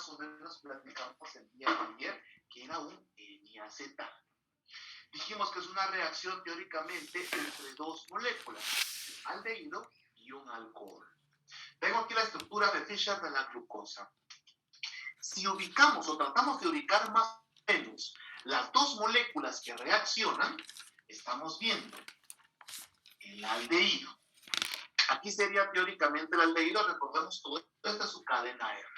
más o menos platicamos el día de ayer, que era un NaZ. Dijimos que es una reacción teóricamente entre dos moléculas, un aldehído y un alcohol. Tengo aquí la estructura de Fischer de la glucosa. Si ubicamos o tratamos de ubicar más o menos las dos moléculas que reaccionan, estamos viendo el aldehído. Aquí sería teóricamente el aldehído, recordemos todo esto es su cadena R.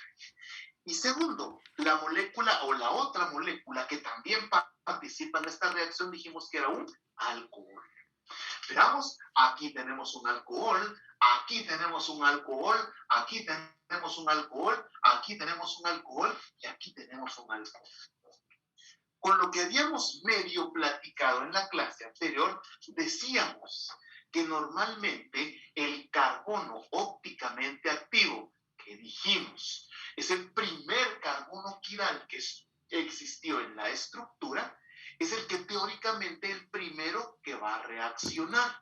Y segundo, la molécula o la otra molécula que también participa en esta reacción, dijimos que era un alcohol. Veamos, aquí tenemos un alcohol, aquí tenemos un alcohol, aquí tenemos un alcohol, aquí tenemos un alcohol y aquí tenemos un alcohol. Con lo que habíamos medio platicado en la clase anterior, decíamos que normalmente el carbono ópticamente activo, que dijimos, es el primer carbono quiral que existió en la estructura, es el que teóricamente el primero que va a reaccionar.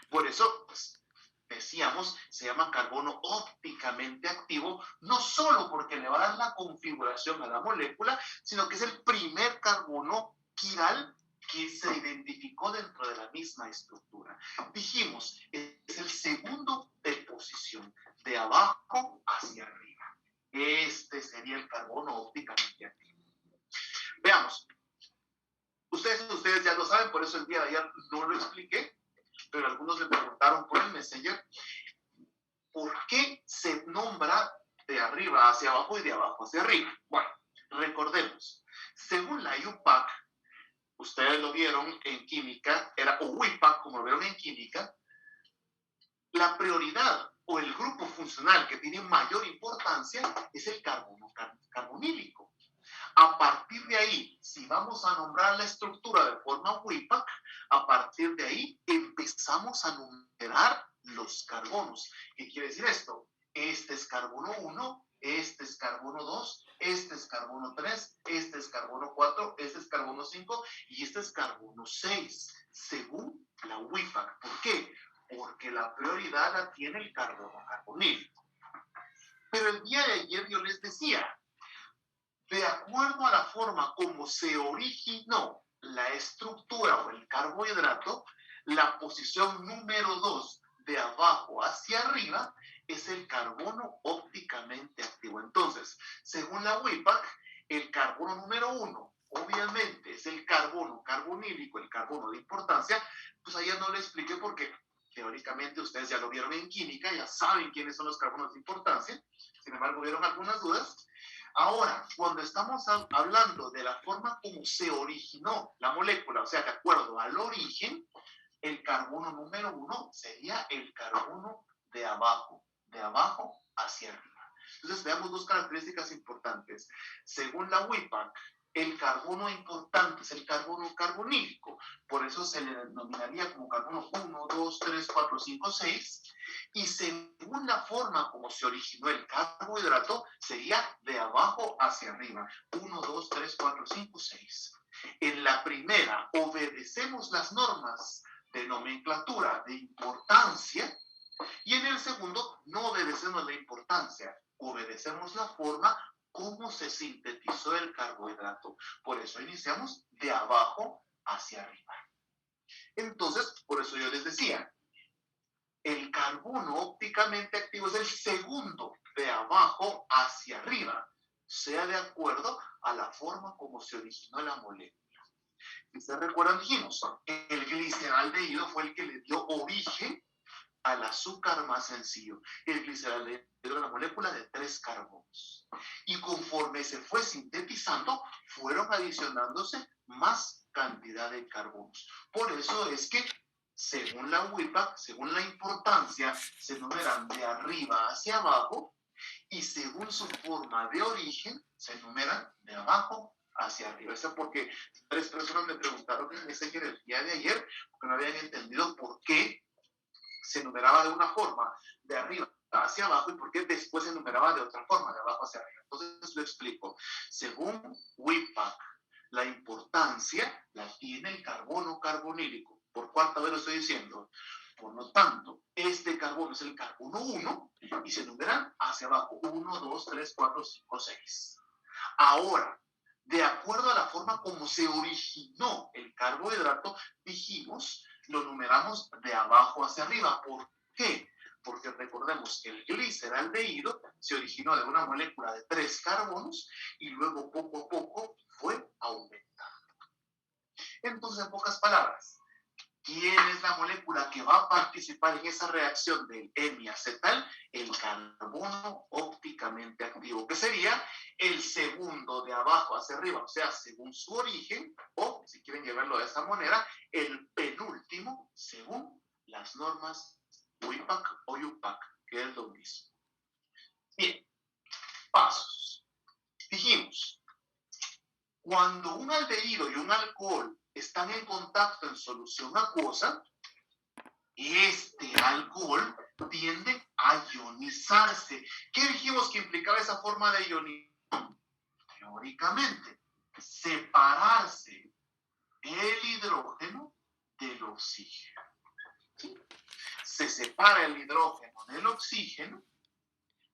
Por eso, pues, decíamos, se llama carbono ópticamente activo, no solo porque le va a dar la configuración a la molécula, sino que es el primer carbono quiral que se identificó dentro de la misma estructura. Dijimos, es el segundo de posición, de abajo hacia arriba. Este sería el carbono ópticamente activo. Veamos. Ustedes ya lo saben, por eso el día de ayer no lo expliqué, pero algunos me preguntaron por el Messenger, ¿por qué se nombra de arriba hacia abajo y de abajo hacia arriba? Bueno, recordemos, según la IUPAC, ustedes lo vieron en química, o WIPAC, como lo vieron en química, la prioridad o el grupo funcional que tiene mayor importancia es el carbono carbonílico. A partir de ahí, si vamos a nombrar la estructura de forma WIPAC, a partir de ahí empezamos a numerar los carbonos. ¿Qué quiere decir esto? Este es carbono 1, este es carbono 2, este es carbono 3, este es carbono 4, este es carbono 5 y este es carbono 6, según la WIPAC. ¿Por qué? Porque la prioridad la tiene el carbono carbonílico. Pero el día de ayer yo les decía, de acuerdo a la forma como se originó la estructura o el carbohidrato, la posición número 2 de abajo hacia arriba es el carbono ópticamente activo. Entonces, según la WIPAC, el carbono número 1, obviamente, es el carbono carbonílico, el carbono de importancia. Pues ayer no le expliqué porque teóricamente ustedes ya lo vieron en química, ya saben quiénes son los carbonos de importancia. Sin embargo, hubieron algunas dudas. Ahora, cuando estamos hablando de la forma como se originó la molécula, o sea, de acuerdo al origen, el carbono número 1 sería el carbono de abajo hacia arriba. Entonces, veamos dos características importantes. Según la WIPAC, el carbono importante es el carbono carbonílico, por eso se le denominaría como carbono 1, 2, 3, 4, 5, 6, y según la forma como se originó el carbohidrato, sería de abajo hacia arriba, 1, 2, 3, 4, 5, 6. En la primera, obedecemos las normas de nomenclatura de importancia, y en el segundo, no obedecemos la importancia, obedecemos la forma cómo se sintetizó el carbohidrato. Por eso iniciamos de abajo hacia arriba. Entonces, por eso yo les decía, el carbono ópticamente activo es el segundo de abajo hacia arriba, sea de acuerdo a la forma como se originó la molécula. Si ustedes recuerdan, dijimos, el gliceraldehído fue el que le dio origen al azúcar más sencillo. El gliceraldehído era una molécula de 3 carbonos. Y conforme se fue sintetizando, fueron adicionándose más cantidad de carbonos. Por eso es que, según la WIPAC, según la importancia, se numeran de arriba hacia abajo y según su forma de origen, se numeran de abajo hacia arriba. Eso porque 3 personas me preguntaron en Messenger el día de ayer porque no habían entendido por qué se numeraba de una forma de arriba hacia abajo y por qué después se numeraba de otra forma, de abajo hacia arriba. Entonces lo explico. Según WIPAC, la importancia la tiene el carbono carbonílico. Por cuarta vez lo estoy diciendo. Por lo tanto, este carbono es el carbono 1 y se numeran hacia abajo 1, 2, 3, 4, 5, 6. Ahora, de acuerdo a la forma como se originó el carbohidrato, dijimos, lo numeramos de abajo hacia arriba. ¿Por qué? Porque recordemos que el gliceraldehído se originó de una molécula de 3 carbonos y luego poco a poco fue aumentando. Entonces, en pocas palabras, ¿quién es la molécula que va a participar en esa reacción del hemiacetal? El carbono ópticamente activo, que sería el segundo de abajo hacia arriba, o sea, según su origen, o si quieren llevarlo de esta manera, el penúltimo según las normas WIPAC o UPAC, que es lo mismo. Bien, pasos. Dijimos, cuando un aldehído y un alcohol están en contacto en solución acuosa, este alcohol tiende a ionizarse. ¿Qué dijimos que implicaba esa forma de ionización? Teóricamente, separarse el hidrógeno del oxígeno. ¿Sí? Se separa el hidrógeno del oxígeno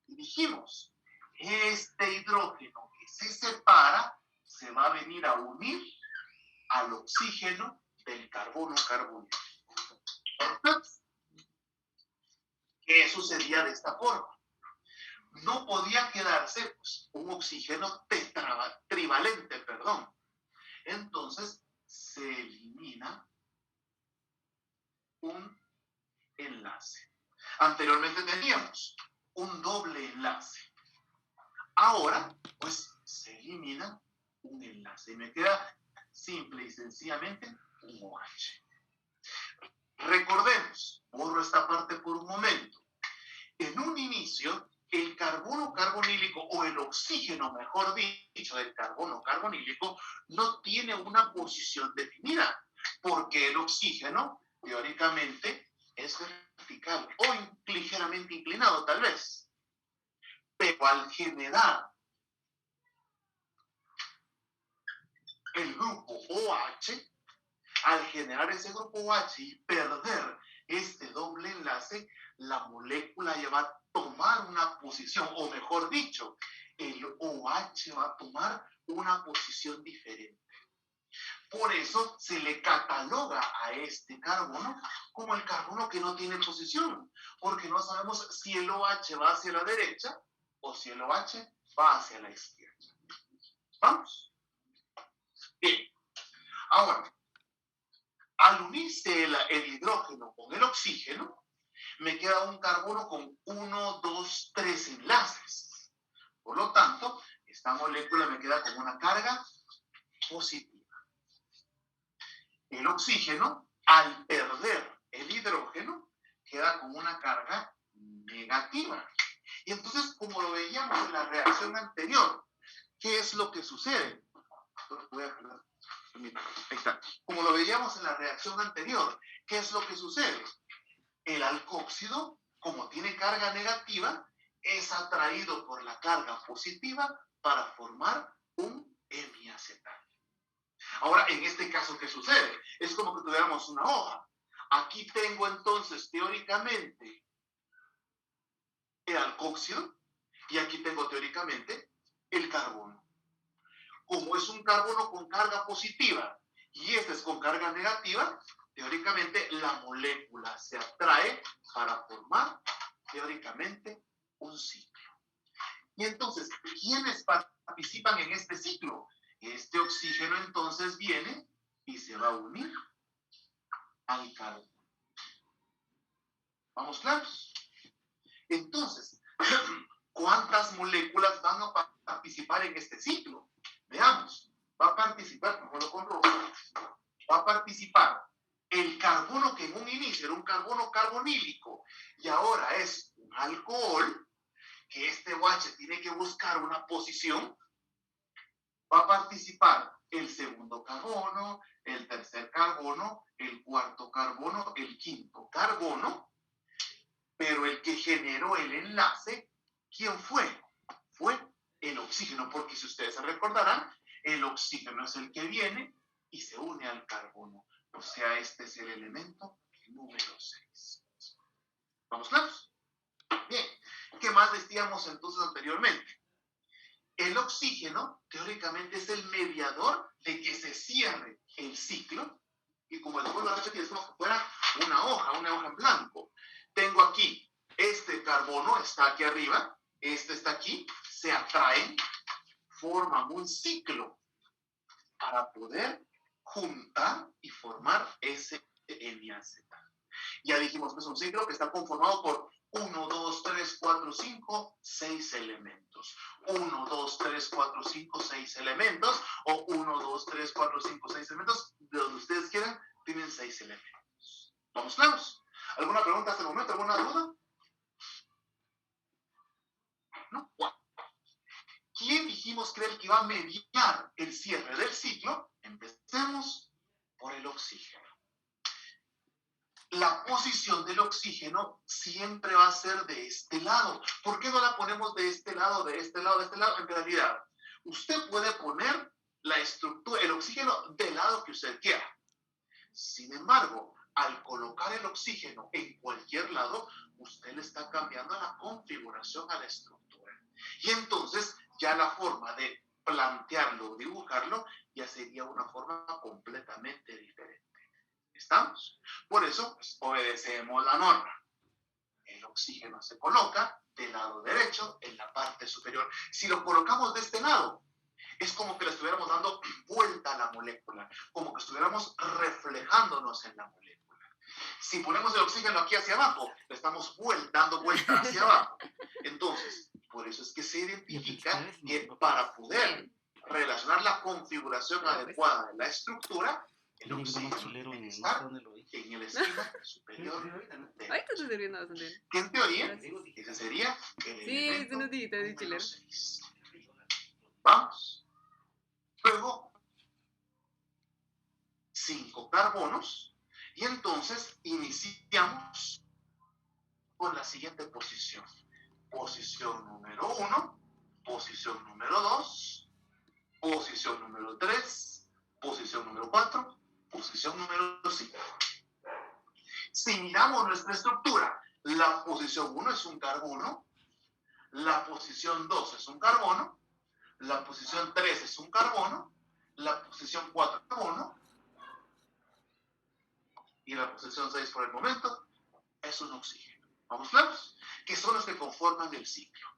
y dijimos, este hidrógeno que se separa se va a venir a unir al oxígeno del carbono carbonílico. ¿Qué sucedía de esta forma? No podía quedarse pues, un oxígeno trivalente, perdón. Entonces se elimina un enlace. Anteriormente teníamos un doble enlace. Ahora, pues, se elimina un enlace y me queda simple y sencillamente un OH. Recordemos, borro esta parte por un momento. En un inicio, el carbono carbonílico, o el oxígeno, mejor dicho, del carbono carbonílico, no tiene una posición definida, porque el oxígeno, teóricamente, es vertical o ligeramente inclinado, tal vez. Pero al generar el grupo OH, al generar ese grupo OH y perder este doble enlace, la molécula ya va a tomar una posición, o mejor dicho, el OH va a tomar una posición diferente. Por eso se le cataloga a este carbono como el carbono que no tiene posición, porque no sabemos si el OH va hacia la derecha o si el OH va hacia la izquierda. ¿Vamos? Bien. Ahora, al unirse el hidrógeno con el oxígeno, me queda un carbono con 1, 2, 3 enlaces. Por lo tanto, esta molécula me queda con una carga positiva. El oxígeno, al perder el hidrógeno, queda con una carga negativa. Y entonces, como lo veíamos en la reacción anterior, ¿qué es lo que sucede? Ahí está. Como lo veíamos en la reacción anterior, ¿qué es lo que sucede? El alcóxido, como tiene carga negativa, es atraído por la carga positiva para formar un hemiacetal. Ahora, en este caso, ¿qué sucede? Es como que tuviéramos una hoja. Aquí tengo entonces, teóricamente, el alcóxido y aquí tengo, teóricamente, el carbono. Como es un carbono con carga positiva y este es con carga negativa, teóricamente la molécula se atrae para formar, teóricamente, un ciclo. Y entonces, ¿quiénes participan en este ciclo? Este oxígeno entonces viene y se va a unir al carbono. ¿Vamos claros? Entonces, ¿cuántas moléculas van a participar en este ciclo? Veamos, va a participar, pongo con rojo, va a participar el carbono que en un inicio era un carbono carbonílico y ahora es un alcohol, que este OH tiene que buscar una posición. Va a participar el segundo carbono, el tercer carbono, el cuarto carbono, el quinto carbono, pero el que generó el enlace, ¿quién fue? Fue el oxígeno, porque si ustedes se recordarán, el oxígeno es el que viene y se une al carbono. O sea, este es el elemento número 6. ¿Vamos claros? Bien. ¿Qué más decíamos entonces anteriormente? El oxígeno, teóricamente, es el mediador de que se cierre el ciclo. Y como les vuelvo a repetir, es como si fuera una hoja en blanco. Tengo aquí, este carbono está aquí arriba, este está aquí, se atraen, forman un ciclo para poder juntar y formar ese NaZ. Ya dijimos que es un ciclo que está conformado por 1, 2, 3, 4, 5, 6 elementos. 1, 2, 3, 4, 5, 6 elementos. O 1, 2, 3, 4, 5, 6 elementos. De donde ustedes quieran, tienen 6 elementos. ¿Vamos claros? ¿Alguna pregunta hasta el momento? ¿Alguna duda? ¿No? Bueno. ¿Quién dijimos que era el que iba a mediar el cierre del ciclo? Empecemos por el oxígeno. La posición del oxígeno siempre va a ser de este lado. ¿Por qué no la ponemos de este lado, de este lado, de este lado? En realidad, usted puede poner la estructura, el oxígeno del lado que usted quiera. Sin embargo, al colocar el oxígeno en cualquier lado, usted le está cambiando la configuración a la estructura. Y entonces, ya la forma de plantearlo o dibujarlo ya sería una forma completamente diferente. ¿Estamos? Por eso, pues, obedecemos la norma. El oxígeno se coloca del lado derecho, en la parte superior. Si lo colocamos de este lado, es como que le estuviéramos dando vuelta a la molécula, como que estuviéramos reflejándonos en la molécula. Si ponemos el oxígeno aquí hacia abajo, le estamos dando vuelta hacia abajo. Entonces, por eso es que se identifica que para poder relacionar la configuración adecuada de la estructura, el oxígeno tiene que estar en la esquina superior derecha. Que en teoría, ese sería el elemento número 6. Vamos. Luego, 5 carbonos. Y entonces iniciamos con la siguiente posición. Posición número 1, posición número 2, posición número 3, posición número 4, posición número 5. Si miramos nuestra estructura, la posición 1 es un carbono, la posición 2 es un carbono, la posición 3 es un carbono, la posición 4 es un carbono, y la posición 6 por el momento es un oxígeno. ¿Vamos claros? Que son los que conforman el ciclo.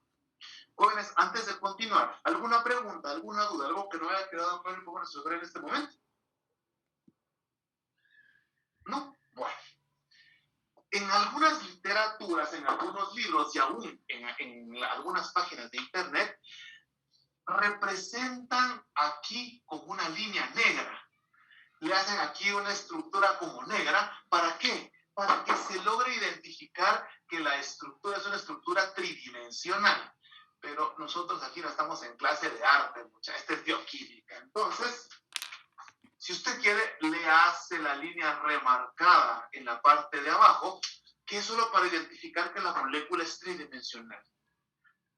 Jóvenes, antes de continuar, ¿alguna pregunta, alguna duda, algo que no haya quedado claro y podemos resolver en este momento? ¿No? Bueno. En algunas literaturas, en algunos libros y aún en algunas páginas de internet, representan aquí como una línea negra. Le hacen aquí una estructura como negra. ¿Para qué? Para que se logre identificar que la estructura es una estructura tridimensional. Pero nosotros aquí no estamos en clase de arte, esta es bioquímica. Entonces, si usted quiere, le hace la línea remarcada en la parte de abajo, que es solo para identificar que la molécula es tridimensional.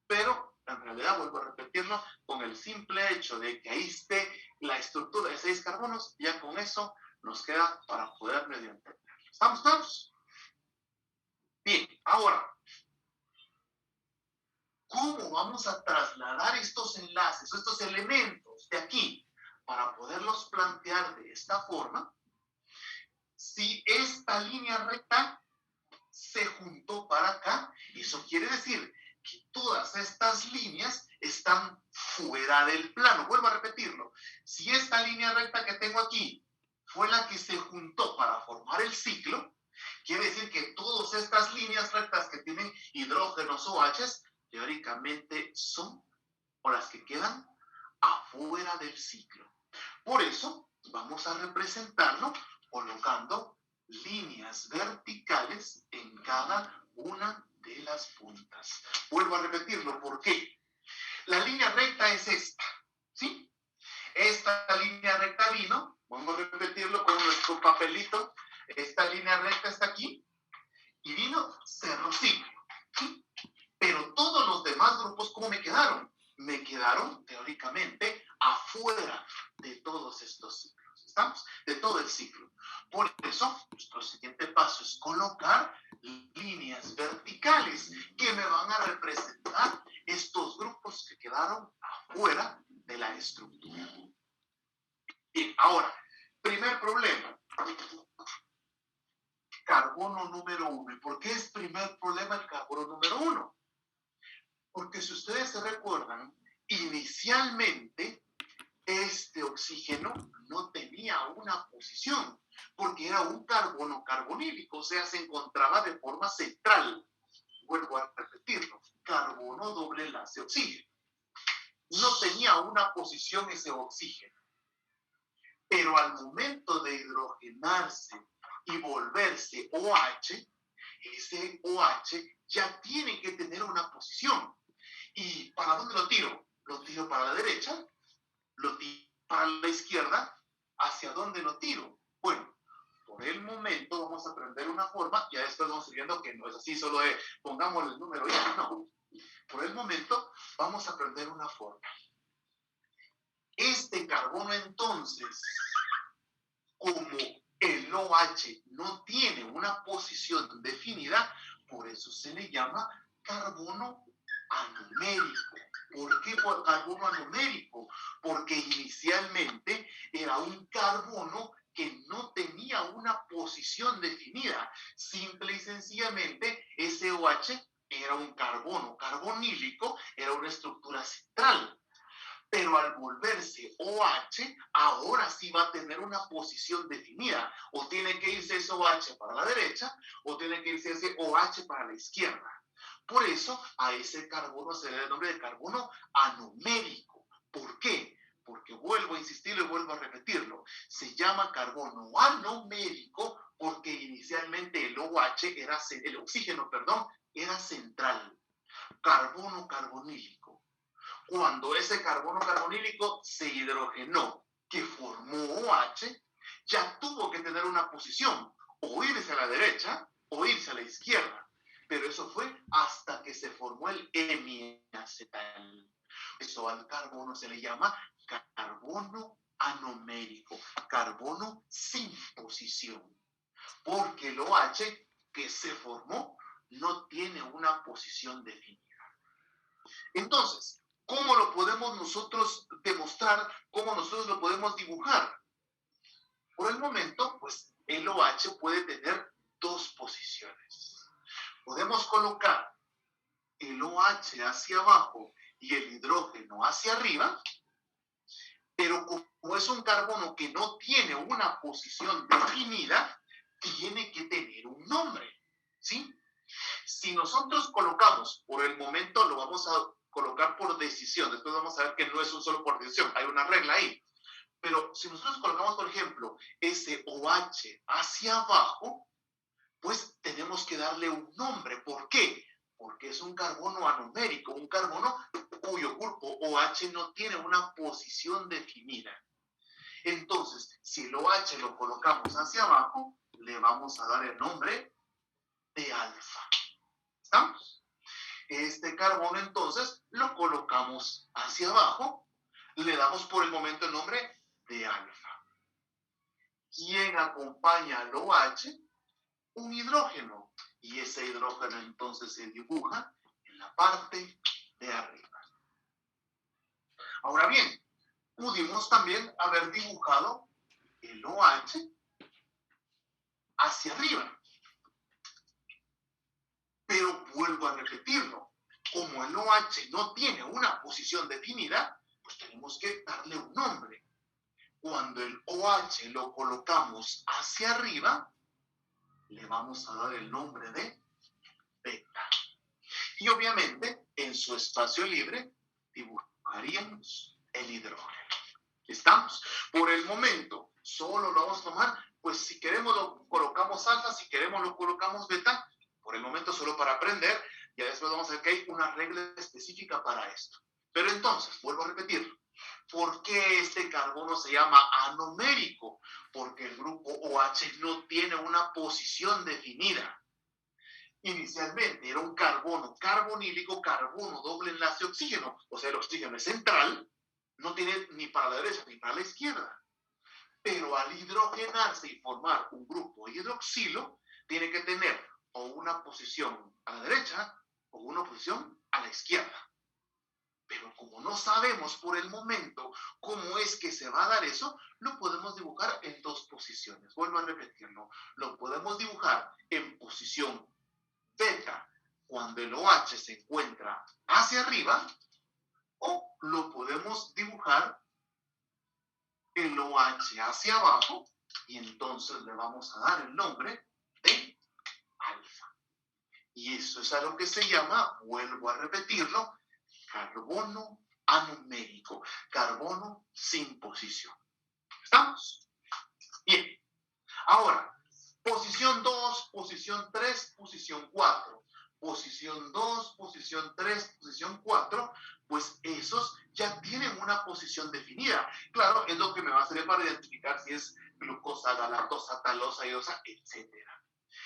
Pero, en realidad, vuelvo a repetirlo, con el simple hecho de que ahí esté la estructura de 6 carbonos, ya con eso nos queda para poder medio entenderlo. ¿Estamos claros? Bien, ahora, ¿cómo vamos a trasladar estos enlaces, estos elementos de aquí, para poderlos plantear de esta forma? Si esta línea recta se juntó para acá, eso quiere decir que todas estas líneas están fuera del plano. Vuelvo a repetirlo. Si esta línea recta que tengo aquí fue la que se juntó para formar el ciclo, quiere decir que todas estas líneas rectas que tienen hidrógenos o OHs, teóricamente son o las que quedan afuera del ciclo. Por eso vamos a representarlo colocando líneas verticales en cada una de las puntas. Vuelvo a repetirlo, ¿por qué? La línea recta es esta, ¿sí? Esta línea recta vino, vamos a repetirlo con nuestro papelito, esta línea recta está aquí, y vino, cerró ciclo, ¿sí? Pero todos los demás grupos, ¿cómo me quedaron? Me quedaron, teóricamente, afuera de todos estos ciclos. ¿Estamos? De todo el ciclo. Por eso, nuestro siguiente paso es colocar líneas verticales que me van a representar estos grupos que quedaron afuera de la estructura. Bien, ahora, primer problema. Carbono número 1. ¿Y por qué es primer problema el carbono número 1? Porque si ustedes se recuerdan, inicialmente este oxígeno no tenía una posición, porque era un carbono carbonílico, o sea, se encontraba de forma central. Vuelvo a repetirlo, carbono doble enlace oxígeno. No tenía una posición ese oxígeno, pero al momento de hidrogenarse y volverse OH, ese OH ya tiene que tener una posición. ¿Y para dónde lo tiro? Lo tiro para la derecha, lo tiro para la izquierda. ¿Hacia dónde lo tiro? Bueno, por el momento vamos a aprender una forma, ya después vamos viendo que no es así solo de pongamos el número ya, no. Por el momento vamos a aprender una forma. Este carbono entonces, como el OH no tiene una posición definida, por eso se le llama carbono anomérico. ¿Por qué carbono anomérico? Porque inicialmente era un carbono que no tenía una posición definida. Simple y sencillamente, ese OH era un carbono carbonílico, era una estructura central. Pero al volverse OH, ahora sí va a tener una posición definida. O tiene que irse ese OH para la derecha, o tiene que irse ese OH para la izquierda. Por eso a ese carbono se le da el nombre de carbono anomérico. ¿Por qué? Porque vuelvo a insistirlo y vuelvo a repetirlo. Se llama carbono anomérico porque inicialmente el OH era, el oxígeno, perdón, era central. Carbono carbonílico. Cuando ese carbono carbonílico se hidrogenó, que formó OH, ya tuvo que tener una posición, o irse a la derecha o irse a la izquierda. Pero eso fue hasta que se formó el hemiacetal. Eso al carbono se le llama carbono anomérico, carbono sin posición, porque el OH que se formó no tiene una posición definida. Entonces, ¿cómo lo podemos nosotros demostrar? ¿Cómo nosotros lo podemos dibujar? Por el momento, pues el OH puede tener dos posiciones. Podemos colocar el OH hacia abajo y el hidrógeno hacia arriba, pero como es un carbono que no tiene una posición definida, tiene que tener un nombre, ¿sí? Si nosotros colocamos, por el momento lo vamos a colocar por decisión, después vamos a ver que no es un solo por decisión, hay una regla ahí. Pero si nosotros colocamos, por ejemplo, ese OH hacia abajo, pues tenemos que darle un nombre. ¿Por qué? Porque es un carbono anomérico, un carbono cuyo grupo OH no tiene una posición definida. Entonces, si el OH lo colocamos hacia abajo, le vamos a dar el nombre de alfa. ¿Estamos? Este carbono, entonces, lo colocamos hacia abajo, le damos por el momento el nombre de alfa. ¿Quién acompaña al OH? Un hidrógeno, y ese hidrógeno entonces se dibuja en la parte de arriba. Ahora bien, pudimos también haber dibujado el OH hacia arriba, pero vuelvo a repetirlo, como el OH no tiene una posición definida, pues tenemos que darle un nombre. Cuando el OH lo colocamos hacia arriba, le vamos a dar el nombre de beta. Y obviamente, en su espacio libre, dibujaríamos el hidrógeno. ¿Estamos? Por el momento, solo lo vamos a tomar, pues si queremos lo colocamos alfa, si queremos lo colocamos beta. Por el momento, solo para aprender, ya después vamos a ver que hay una regla específica para esto. Pero entonces, vuelvo a repetirlo. ¿Por qué este carbono se llama anomérico? Porque el grupo OH no tiene una posición definida. Inicialmente era un carbono carbonílico, carbono doble enlace oxígeno. O sea, el oxígeno es central, no tiene ni para la derecha ni para la izquierda. pero al hidrogenarse y formar un grupo hidroxilo, tiene que tener o una posición a la derecha o una posición a la izquierda. Pero como no sabemos por el momento cómo es que se va a dar eso, lo podemos dibujar en dos posiciones. Vuelvo a repetirlo. Lo podemos dibujar en posición beta, cuando el OH se encuentra hacia arriba, o lo podemos dibujar el OH hacia abajo, y entonces le vamos a dar el nombre de alfa. Y eso es a lo que se llama, vuelvo a repetirlo, carbono anumérico, carbono sin posición. ¿Estamos? Bien. Ahora, posición 2, posición 3, posición 4. Posición 2, posición 3, posición 4, pues esos ya tienen una posición definida. Claro, es lo que me va a servir para identificar si es glucosa, galactosa, talosa, iosa, etc.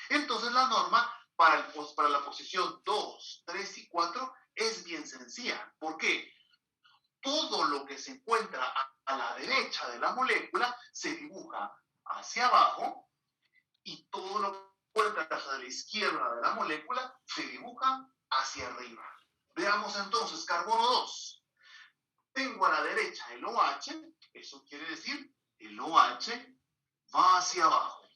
Entonces la norma para la posición 2, 3 y 4 es bien sencilla. ¿Por qué? Todo lo que se encuentra a la derecha de la molécula se dibuja hacia abajo, y todo lo que se encuentra hacia la izquierda de la molécula se dibuja hacia arriba. Veamos entonces carbono 2. Tengo a la derecha el OH, eso quiere decir el OH va hacia abajo.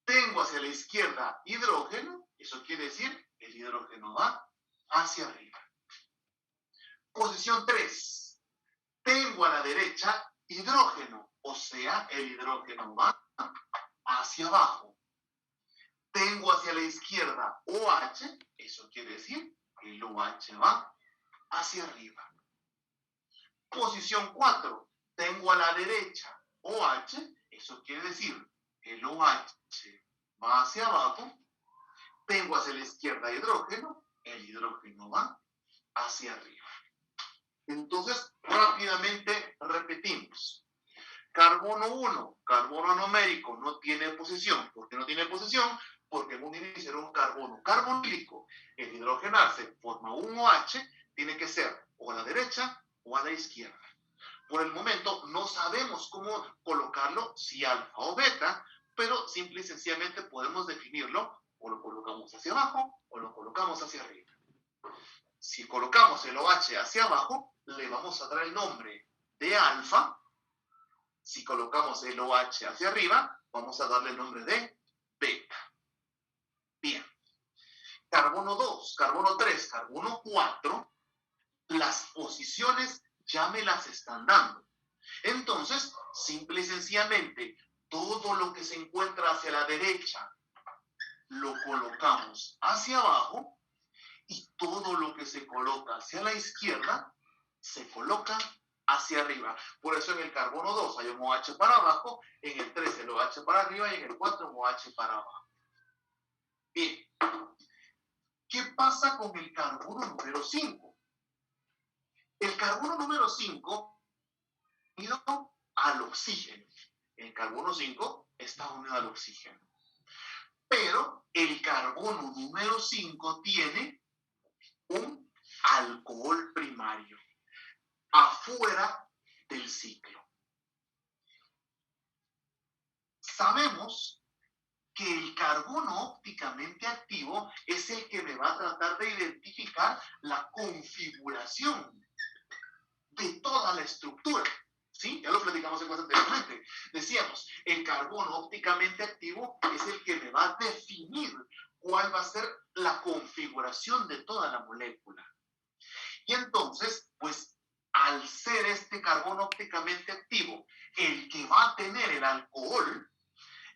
Tengo hacia la izquierda hidrógeno, eso quiere decir el hidrógeno va hacia arriba. Posición 3. Tengo a la derecha hidrógeno, o sea, el hidrógeno va hacia abajo. Tengo hacia la izquierda OH, eso quiere decir el OH va hacia arriba. Posición 4. Tengo a la derecha OH, eso quiere decir el OH va hacia abajo. Tengo hacia la izquierda hidrógeno, el hidrógeno va hacia arriba. Entonces, rápidamente repetimos. Carbono 1, carbono anumérico, no tiene posición. ¿Por qué no tiene posición? Porque en un inicio era un carbono carbonílico. El hidrogenarse forma un OH, tiene que ser o a la derecha o a la izquierda. Por el momento no sabemos cómo colocarlo, si alfa o beta, pero simple y sencillamente podemos definirlo, o lo colocamos hacia abajo o lo colocamos hacia arriba. Si colocamos el OH hacia abajo, le vamos a dar el nombre de alfa. Si colocamos el OH hacia arriba, vamos a darle el nombre de beta. Bien. Carbono 2, carbono 3, carbono 4, las posiciones ya me las están dando. Entonces, simple y sencillamente, todo lo que se encuentra hacia la derecha lo colocamos hacia abajo, y todo lo que se coloca hacia la izquierda se coloca hacia arriba. Por eso en el carbono 2 hay un OH para abajo, en el 3 el OH para arriba y en el 4 un OH para abajo. Bien. ¿Qué pasa con el carbono número 5? El carbono número 5 está unido al oxígeno. El carbono 5 está unido al oxígeno. Pero el carbono número 5 tiene un alcohol primario afuera del ciclo. Sabemos que el carbono ópticamente activo es el que me va a tratar de identificar la configuración de toda la estructura. ¿Sí? Ya lo platicamos en clase anteriormente. Decíamos, el carbono ópticamente activo es el que me va a definir cuál va a ser la configuración de toda la molécula. Y entonces, pues, al ser este carbono ópticamente activo el que va a tener el alcohol,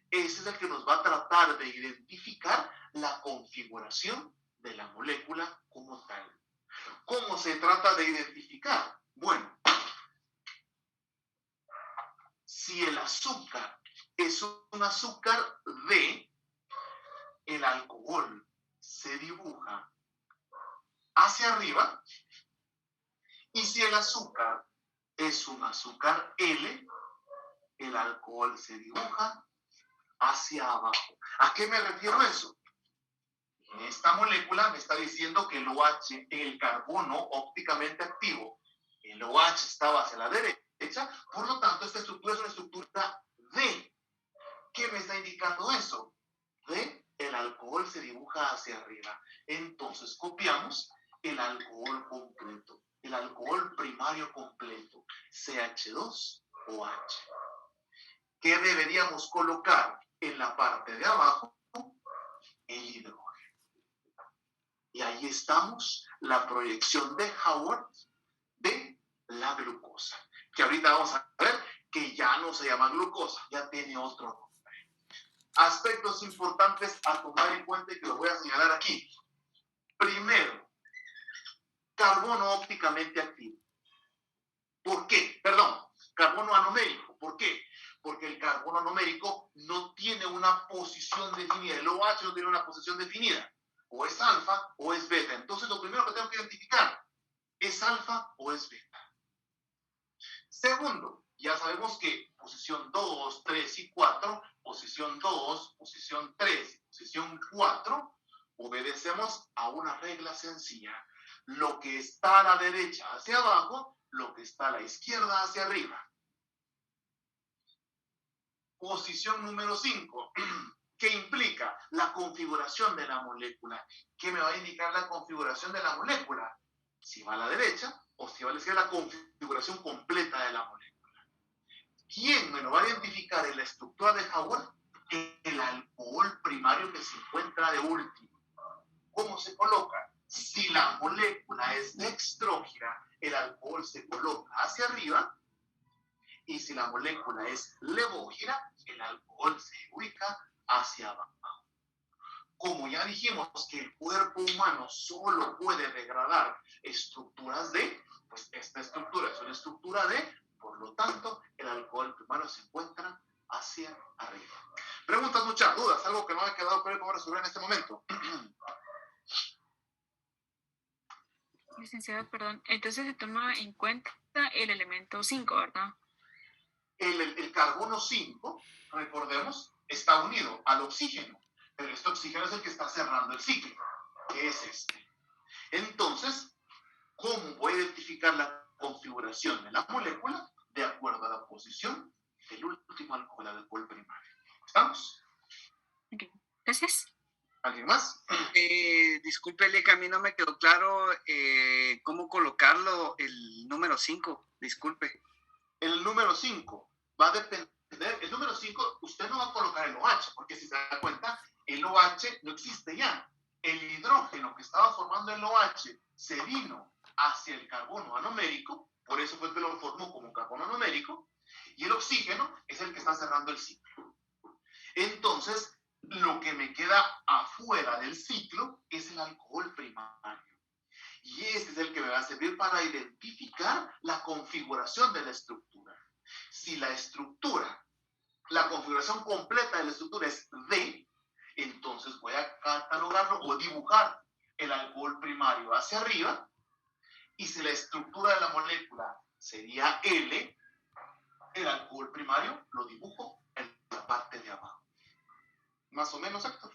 ese es el que nos va a tratar de identificar la configuración de la molécula como tal. ¿Cómo se trata de identificar? Bueno, si el azúcar es un azúcar D, el alcohol se dibuja hacia arriba, y si el azúcar es un azúcar L, el alcohol se dibuja hacia abajo. ¿A qué me refiero eso? Esta molécula me está diciendo que el OH, el carbono ópticamente activo, el OH estaba hacia la derecha derecha, por lo tanto, esta estructura es una estructura D. ¿Qué me está indicando eso? D, el alcohol se dibuja hacia arriba. Entonces, copiamos el alcohol completo, el alcohol primario completo, CH2OH. ¿Qué deberíamos colocar en la parte de abajo? El hidrógeno. Y ahí estamos, la proyección de Howard de la glucosa, que ahorita vamos a ver que ya no se llama glucosa, ya tiene otro nombre. Aspectos importantes a tomar en cuenta y que lo voy a señalar aquí. Primero, carbono ópticamente activo. ¿Por qué? Perdón, carbono anomérico. ¿Por qué? Porque el carbono anomérico no tiene una posición definida. El OH no tiene una posición definida. O es alfa o es beta. Entonces, lo primero que tengo que identificar, ¿es alfa o es beta? Segundo, ya sabemos que posición 2, 3 y 4, posición 2, posición 3, posición 4, obedecemos a una regla sencilla. Lo que está a la derecha hacia abajo, lo que está a la izquierda hacia arriba. Posición número 5, ¿qué implica? La configuración de la molécula. ¿Qué me va a indicar la configuración de la molécula? Si va a la derecha o si va a la izquierda, la configuración completa de la molécula. ¿Quién me lo va a identificar en la estructura de Howard? El alcohol primario que se encuentra de último. ¿Cómo se coloca? Si la molécula es dextrógira, el alcohol se coloca hacia arriba, y si la molécula es levógira, el alcohol se ubica hacia abajo. Como ya dijimos que el cuerpo humano solo puede degradar estructuras D, pues esta estructura es una estructura D, por lo tanto, el alcohol primario se encuentra hacia arriba. Preguntas, muchas dudas, algo que no ha quedado claro cómo resolver en este momento. Licenciado, perdón. Entonces se toma en cuenta el elemento 5, ¿verdad? El carbono 5, recordemos, está unido al oxígeno, pero este oxígeno es el que está cerrando el ciclo, que es este. Entonces, ¿cómo voy a identificar la configuración de la molécula? De acuerdo a la posición del último alcohol, al alcohol primario. ¿Estamos? Okay. Gracias. ¿Alguien más? Disculpe, Lick, a mí no me quedó claro cómo colocarlo, el número 5. Disculpe. El número 5 va a depender. El número 5, usted no va a colocar el OH, porque si se da cuenta, el OH no existe ya. El hidrógeno que estaba formando el OH se vino hacia el carbono anomérico, por eso fue que lo formó como carbono anomérico, y el oxígeno es el que está cerrando el ciclo. Entonces, lo que me queda afuera del ciclo es el alcohol primario. Y este es el que me va a servir para identificar la configuración de la estructura. Si la estructura, la configuración completa de la estructura es D, entonces voy a catalogarlo o dibujar el alcohol primario hacia arriba. Y si la estructura de la molécula sería L, el alcohol primario lo dibujo en la parte de abajo. Más o menos, Héctor.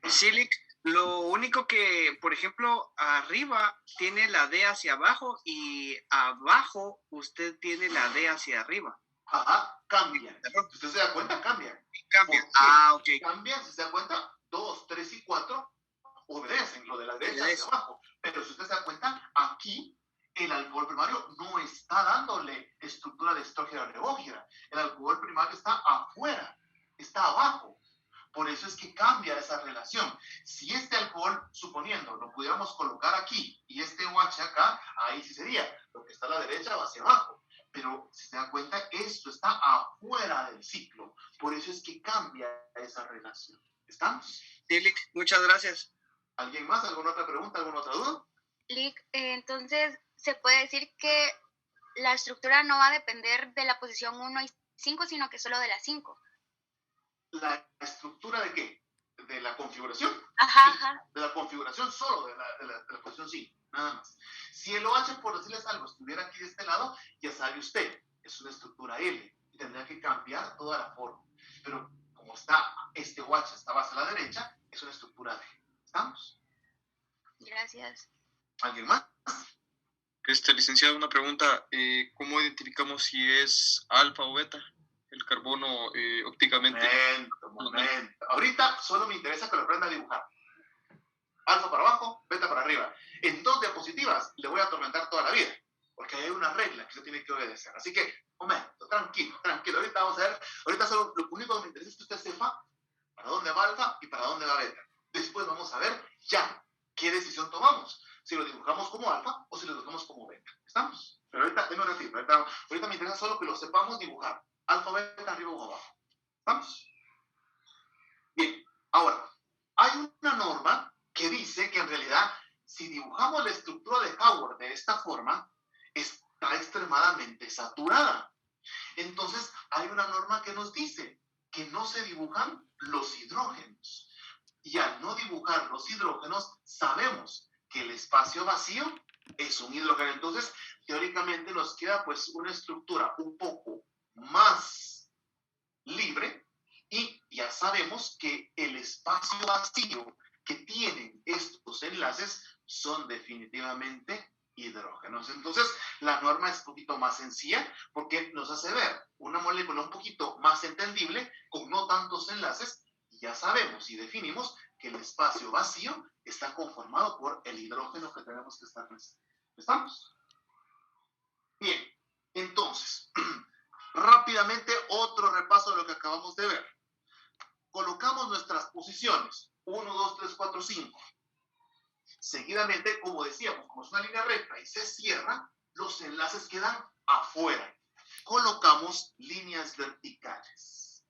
Sí, Lick. Lo único que, por ejemplo, arriba tiene la D hacia abajo y abajo usted tiene la D hacia arriba. Ajá, cambia. Si usted se da cuenta, cambia. Cambia. Ah, ok. Cambia, si se da cuenta, 2, 3 y 4 obedecen lo de la derecha hacia abajo. Pero si usted se da cuenta, aquí el alcohol primario no está dándole estructura de estrógeno levógena. El alcohol primario está afuera, está abajo. Por eso es que cambia esa relación. Si este alcohol, suponiendo, lo pudiéramos colocar aquí y este OH acá, ahí sí sería. Lo que está a la derecha va hacia abajo. Pero si se da cuenta, esto está afuera del ciclo. Por eso es que cambia esa relación. ¿Estamos? Sí, Lick, muchas gracias. ¿Alguien más? ¿Alguna otra pregunta? ¿Alguna otra duda? Lick, entonces, ¿se puede decir que la estructura no va a depender de la posición 1 y 5, sino que solo de la 5? ¿La estructura de qué? ¿De la configuración? Ajá, sí, ajá. de la configuración solo, de la posición 5, nada más. Si el OH, por decirles algo, estuviera aquí de este lado, ya sabe usted, es una estructura L y tendría que cambiar toda la forma. Pero como está, este OH está hacia la derecha, es una estructura D. ¿Estamos? Gracias. ¿Alguien más? Licenciado, una pregunta. ¿Cómo identificamos si es alfa o beta el carbono ópticamente? Momento. Ahorita solo me interesa que lo aprenda a dibujar. Alfa para abajo, beta para arriba. En 2 diapositivas le voy a atormentar toda la vida, porque hay una regla que se tiene que obedecer. Así que, momento, tranquilo. Ahorita vamos a ver, ahorita solo lo único que me interesa es que usted sepa para dónde va alfa y para dónde va beta. Después vamos a ver ya qué decisión tomamos. Si lo dibujamos como alfa o si lo dibujamos como beta. ¿Estamos? Pero ahorita, déme un ratito. Ahorita me interesa solo que lo sepamos dibujar. Alfa, beta, arriba o abajo. ¿Estamos? Bien. Ahora, hay una norma que dice que en realidad, si dibujamos la estructura de Howard de esta forma, está extremadamente saturada. Entonces, hay una norma que nos dice que no se dibujan los hidrógenos. Y al no dibujar los hidrógenos, sabemos que el espacio vacío es un hidrógeno. Entonces, teóricamente nos queda pues una estructura un poco más libre y ya sabemos que el espacio vacío que tienen estos enlaces son definitivamente hidrógenos. Entonces, la norma es un poquito más sencilla porque nos hace ver una molécula un poquito más entendible con no tantos enlaces y ya sabemos y definimos que el espacio vacío está conformado por el hidrógeno que tenemos que estar presente. ¿Estamos? Bien, entonces, rápidamente otro repaso de lo que acabamos de ver. Colocamos nuestras posiciones, 1, 2, 3, 4, 5. Seguidamente, como decíamos, como es una línea recta y se cierra, los enlaces quedan afuera. Colocamos líneas verticales.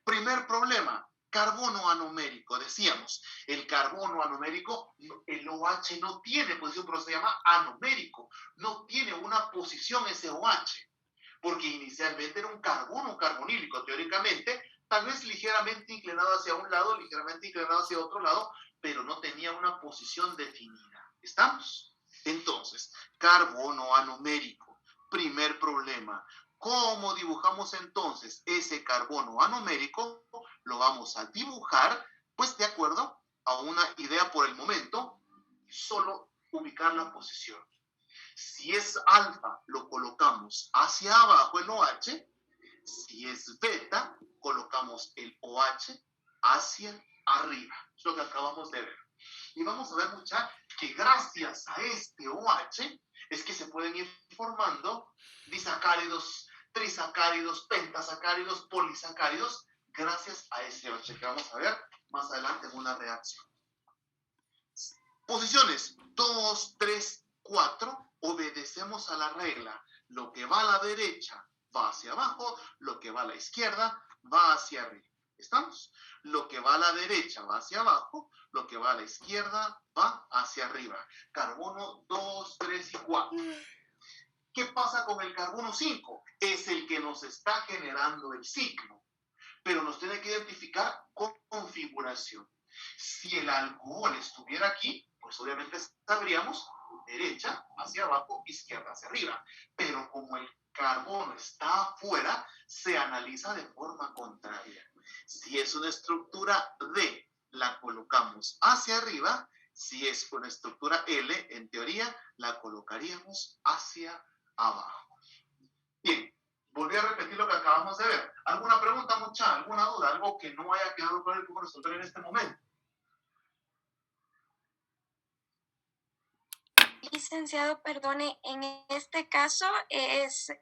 Primer problema, carbono anomérico. Decíamos, el carbono anomérico, el OH no tiene posición, pero se llama anomérico. No tiene una posición ese OH, porque inicialmente era un carbono carbonílico, teóricamente, tal vez ligeramente inclinado hacia un lado, ligeramente inclinado hacia otro lado, pero no tenía una posición definida. ¿Estamos? Entonces, carbono anomérico. Primer problema. ¿Cómo dibujamos entonces ese carbono anomérico? Lo vamos a dibujar, pues de acuerdo a una idea por el momento, solo ubicar la posición. Si es alfa, lo colocamos hacia abajo el OH. Si es beta, colocamos el OH hacia arriba. Es lo que acabamos de ver. Y vamos a ver, muchachos, que gracias a este OH es que se pueden ir formando disacáridos, trisacáridos, pentasacáridos, polisacáridos, gracias a ese OH que vamos a ver más adelante en una reacción. Posiciones 2, 3, 4, obedecemos a la regla. Lo que va a la derecha va hacia abajo, lo que va a la izquierda va hacia arriba. ¿Estamos? Lo que va a la derecha va hacia abajo, lo que va a la izquierda va hacia arriba. Carbono 2, 3 y 4. ¿Qué pasa con el carbono 5? Es el que nos está generando el ciclo, pero nos tiene que identificar con configuración. Si el alcohol estuviera aquí, pues obviamente sabríamos derecha hacia abajo, izquierda hacia arriba. Pero como el carbono está afuera, se analiza de forma contraria. Si es una estructura D, la colocamos hacia arriba. Si es una estructura L, en teoría, la colocaríamos hacia abajo. Bien, volví a repetir lo que acabamos de ver. ¿Alguna pregunta, mucha? ¿Alguna duda? ¿Algo que no haya quedado claro y cómo resolver en este momento? Licenciado, perdone, en este caso es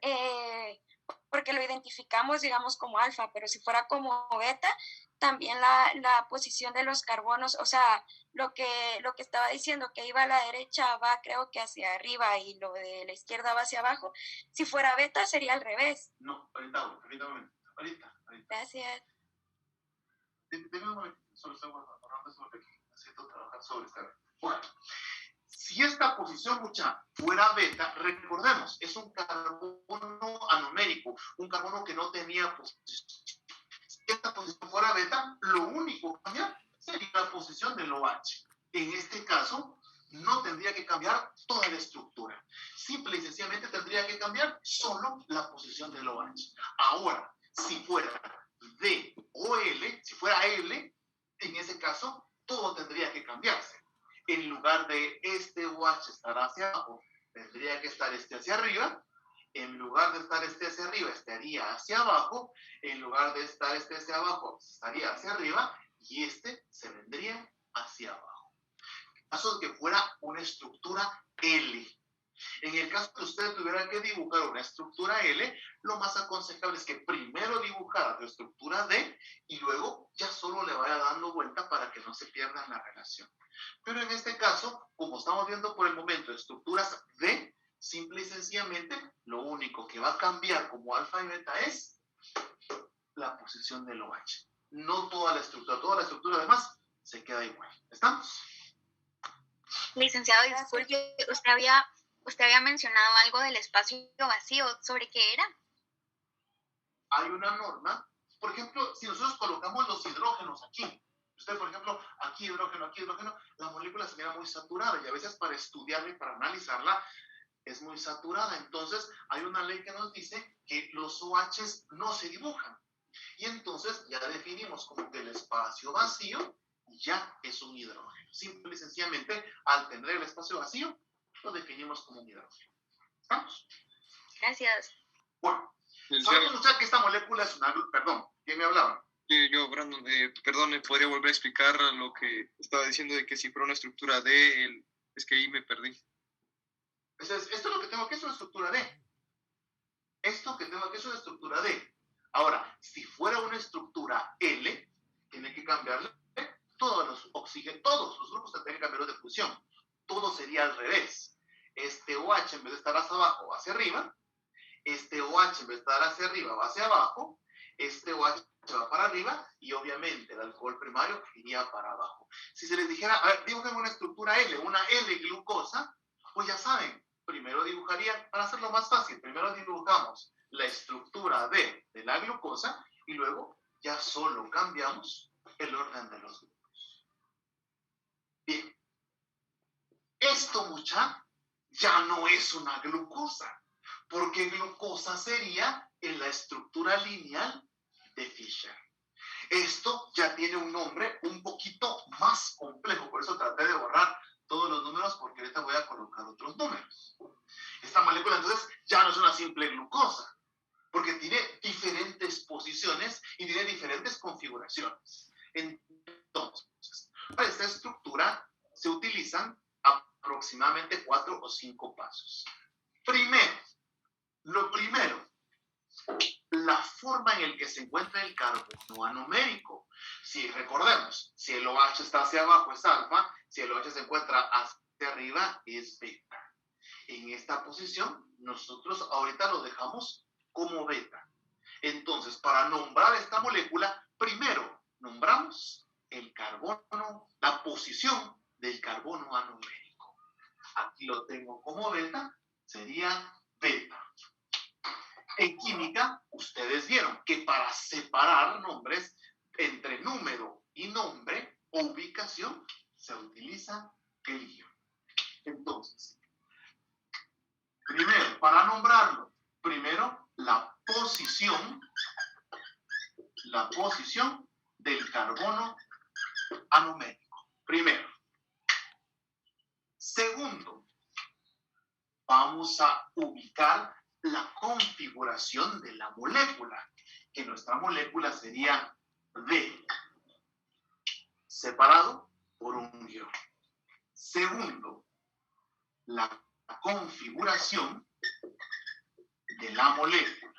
porque lo identificamos, digamos, como alfa, pero si fuera como beta, también la posición de los carbonos, o sea, lo que estaba diciendo, que iba a la derecha va creo que hacia arriba y lo de la izquierda va hacia abajo. Si fuera beta sería al revés. No, ahorita. Gracias. Deme un momento, solo estoy borrando eso porque necesito trabajar sobre esta vez. Bueno, si esta posición, mucha, fuera beta, recordemos, es un carbono anomérico, un carbono que no tenía posición. Si esta posición fuera beta, lo único que cambia sería la posición del OH. En este caso, no tendría que cambiar toda la estructura. Simple y sencillamente tendría que cambiar solo la posición del OH. Ahora, si fuera D o L, si fuera L, en ese caso, todo tendría que cambiarse. En lugar de este OH estar hacia abajo tendría que estar este hacia arriba. En lugar de estar este hacia arriba, estaría hacia abajo. En lugar de estar este hacia abajo, estaría hacia arriba. Y este se vendría hacia abajo. En caso de que fuera una estructura L. En el caso que usted tuviera que dibujar una estructura L, lo más aconsejable es que primero dibujara la estructura D y luego ya solo le vaya dando vuelta para que no se pierda la relación. Pero en este caso, como estamos viendo por el momento estructuras D, simple y sencillamente, lo único que va a cambiar como alfa y beta es la posición del OH. No toda la estructura además se queda igual. ¿Estamos? Licenciado, disculpe, usted había mencionado algo del espacio vacío. ¿Sobre qué era? Hay una norma, por ejemplo, si nosotros colocamos los hidrógenos aquí, usted, por ejemplo, aquí hidrógeno, la molécula se mira muy saturada y a veces para estudiarla y para analizarla es muy saturada. Entonces, hay una ley que nos dice que los OHs no se dibujan. Y entonces ya definimos como que el espacio vacío ya es un hidrógeno. Simple y sencillamente, al tener el espacio vacío, lo definimos como un hidrógeno. ¿Estamos? Gracias. Bueno, Licenciado, sabemos ya que esta molécula es una... Perdón, ¿quién me hablaba? yo, Brandon, perdón, ¿podría volver a explicar lo que estaba diciendo de que si fuera una estructura D, es que ahí me perdí? Entonces, esto es lo que tengo que es una estructura D. Esto que tengo aquí es una estructura D. Ahora, si fuera una estructura L, tiene que cambiarle todos los oxígenos, todos los grupos tendrían que cambiar de fusión. Todo sería al revés. Este OH en vez de estar hacia abajo va hacia arriba. Este OH en vez de estar hacia arriba va hacia abajo. Este OH va para arriba y obviamente el alcohol primario iría para abajo. Si se les dijera, a ver, dibujen una estructura L, una L-glucosa, pues ya saben, primero dibujarían, para hacerlo más fácil, primero dibujamos la estructura de la glucosa y luego ya solo cambiamos el orden de los grupos. Bien, esto, mucha, ya no es una glucosa, porque glucosa sería en la estructura lineal de Fischer. Esto ya tiene un nombre un poquito más complejo, por eso traté de borrar todos los números, porque ahorita voy a colocar otros números. Esta molécula entonces ya no es una simple glucosa, porque tiene diferentes posiciones y tiene diferentes configuraciones. Entonces, para esta estructura se utilizan aproximadamente 4 o 5 pasos. Lo primero, la forma en la que se encuentra el carbono anomérico. Si recordemos, si el OH está hacia abajo es alfa, si el OH se encuentra hacia arriba es beta. En esta posición, nosotros ahorita lo dejamos como beta. Entonces, para nombrar esta molécula, primero nombramos el carbono, la posición del carbono anomérico. Aquí lo tengo como beta, sería beta. En química, ustedes vieron que para separar nombres entre número y nombre o ubicación, se utiliza el guión. Entonces, primero, para nombrarlo, primero la posición del carbono anomérico. Primero. Segundo, vamos a ubicar la configuración de la molécula, que nuestra molécula sería D, separado por un guión. Segundo, la configuración de la molécula,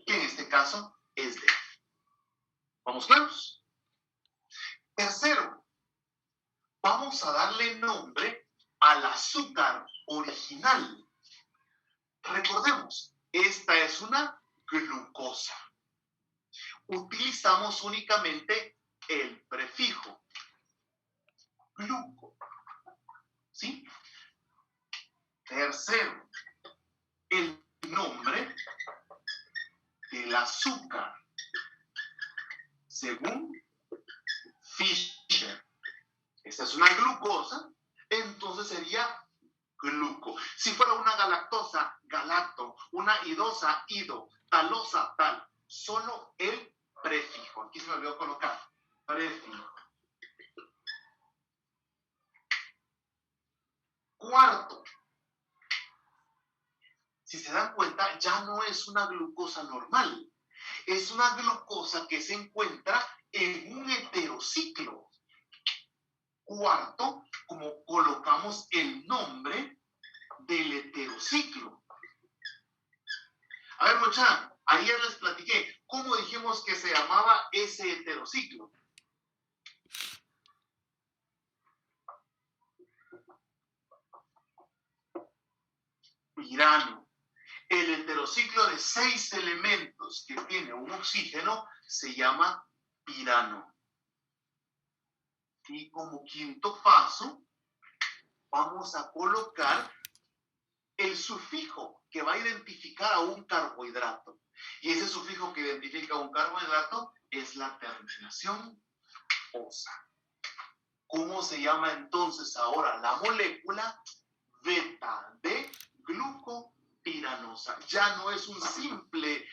que en este caso es D. ¿Vamos claros? Tercero, vamos a darle nombre al azúcar original. Recordemos, esta es una glucosa. Utilizamos únicamente el prefijo gluco. ¿Sí? Tercero, el nombre del azúcar según Fischer. Esta es una glucosa, entonces sería gluco. Si fuera una galactosa, galacto, una idosa, ido, talosa, tal, solo el prefijo. Aquí se me olvidó colocar prefijo. Cuarto, si se dan cuenta, ya no es una glucosa normal. Es una glucosa que se encuentra en un heterociclo. Cuarto, como colocamos el nombre del heterociclo. A ver, muchachos, ayer les platiqué cómo dijimos que se llamaba ese heterociclo. Pirano. El heterociclo de 6 elementos que tiene un oxígeno se llama pirano. Y como quinto paso, vamos a colocar el sufijo que va a identificar a un carbohidrato. Y ese sufijo que identifica a un carbohidrato es la terminación osa. ¿Cómo se llama entonces ahora la molécula? Beta-D-glucopiranosa. Ya no es una simple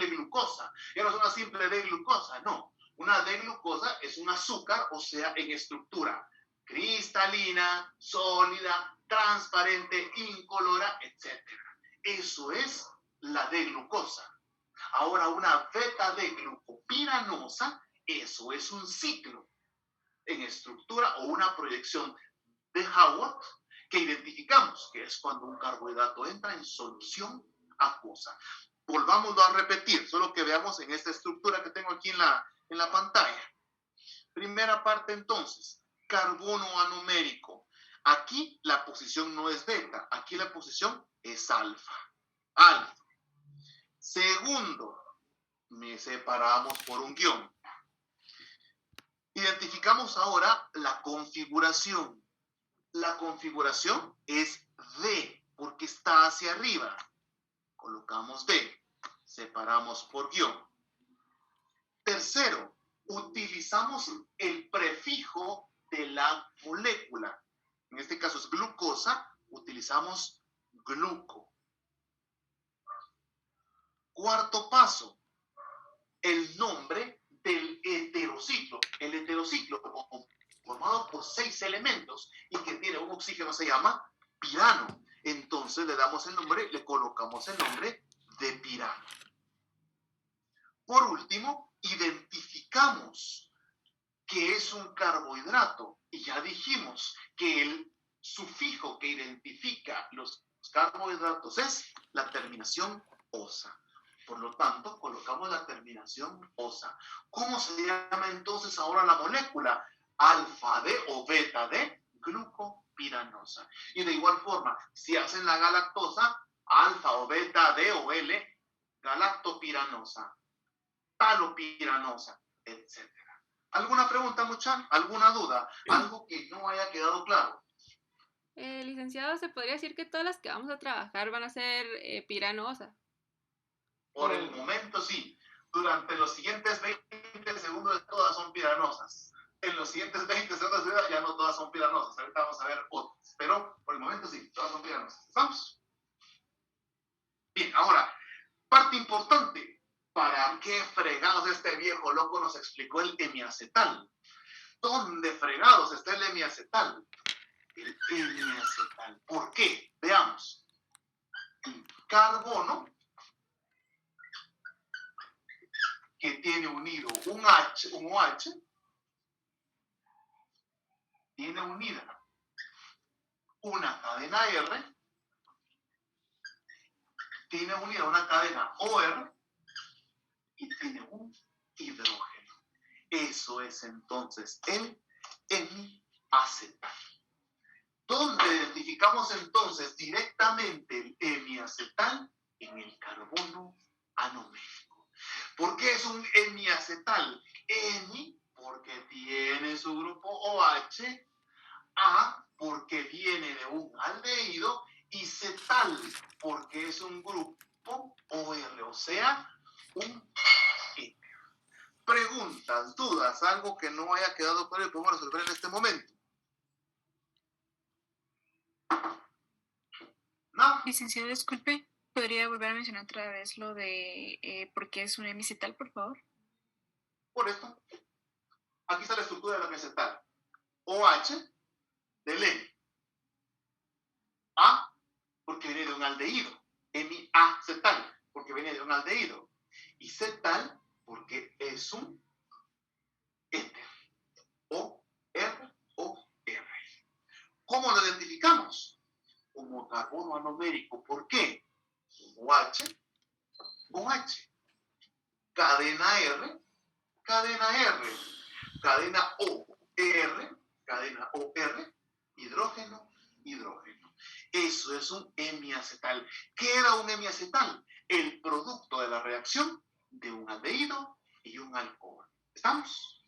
glucosa, ya no es una simple D-glucosa, no. Una D-glucosa es un azúcar, o sea, en estructura cristalina, sólida, transparente, incolora, etc. Eso es la D-glucosa. Ahora, una beta-D-glucopiranosa, eso es un ciclo en estructura o una proyección de Hayward que identificamos, que es cuando un carbohidrato entra en solución acuosa. Volvámoslo a repetir, solo que veamos en esta estructura que tengo aquí en la pantalla. Primera parte entonces, carbono anomérico. Aquí la posición no es beta, aquí la posición es alfa. Alfa. Segundo, me separamos por un guión. Identificamos ahora la configuración. La configuración es D, porque está hacia arriba. Colocamos D. Separamos por guión. Tercero, utilizamos el prefijo de la molécula. En este caso es glucosa, utilizamos gluco. Cuarto paso, el nombre del heterociclo. El heterociclo, formado por 6 elementos y que tiene un oxígeno, se llama pirano. Entonces le damos el nombre, le colocamos el nombre de pirano. Por último, identificamos que es un carbohidrato y ya dijimos que el sufijo que identifica los carbohidratos es la terminación osa. Por lo tanto, colocamos la terminación osa. ¿Cómo se llama entonces ahora la molécula? Alfa-D o beta-D glucopiranosa. Y de igual forma, si hacen la galactosa, alfa o beta-D o L, galactopiranosa, talopiranosa, etc. ¿Alguna pregunta, muchachos? ¿Alguna duda? ¿Algo que no haya quedado claro? Licenciado, ¿se podría decir que todas las que vamos a trabajar van a ser piranosa? Por el momento sí. Durante los siguientes 20 segundos todas son piranosas. En los siguientes 20 segundos de vida ya no todas son piranosas. Ahorita vamos a ver otras. Pero por el momento sí, todas son piranosas. ¿Estamos? Bien, ahora, parte importante. ¿Para qué fregados este viejo loco nos explicó el hemiacetal? ¿Dónde fregados está el hemiacetal? El hemiacetal. ¿Por qué? Veamos. El carbono que tiene unido un OH, tiene unida una cadena R, tiene unida una cadena OR y tiene un hidrógeno. Eso es entonces el hemiacetal. ¿Dónde identificamos entonces directamente el hemiacetal? En el carbono anomérico. ¿Por qué es un hemiacetal? Hemi, porque tiene su grupo OH, A, porque viene de un aldehído, y cetal, porque es un grupo OR, o sea, un éter. Preguntas, dudas, algo que no haya quedado claro y podemos resolver en este momento. ¿No? Licenciado, disculpe, ¿podría volver a mencionar otra vez lo de por qué es un hemiacetal, por favor? Por esto, aquí está la estructura de la hemiacetal. OH del N. A, porque viene de un aldehído. hemiacetal, porque viene de un aldehído. Y cetal, porque es un éter. O-R-O-R. ¿Cómo lo identificamos? Como carbono anomérico. ¿Por qué? OH, OH. Cadena R, cadena R. Cadena O-R, cadena O-R. Hidrógeno, hidrógeno. Eso es un hemiacetal. ¿Qué era un hemiacetal? El producto de la reacción de un aldehído y un alcohol. ¿Estamos?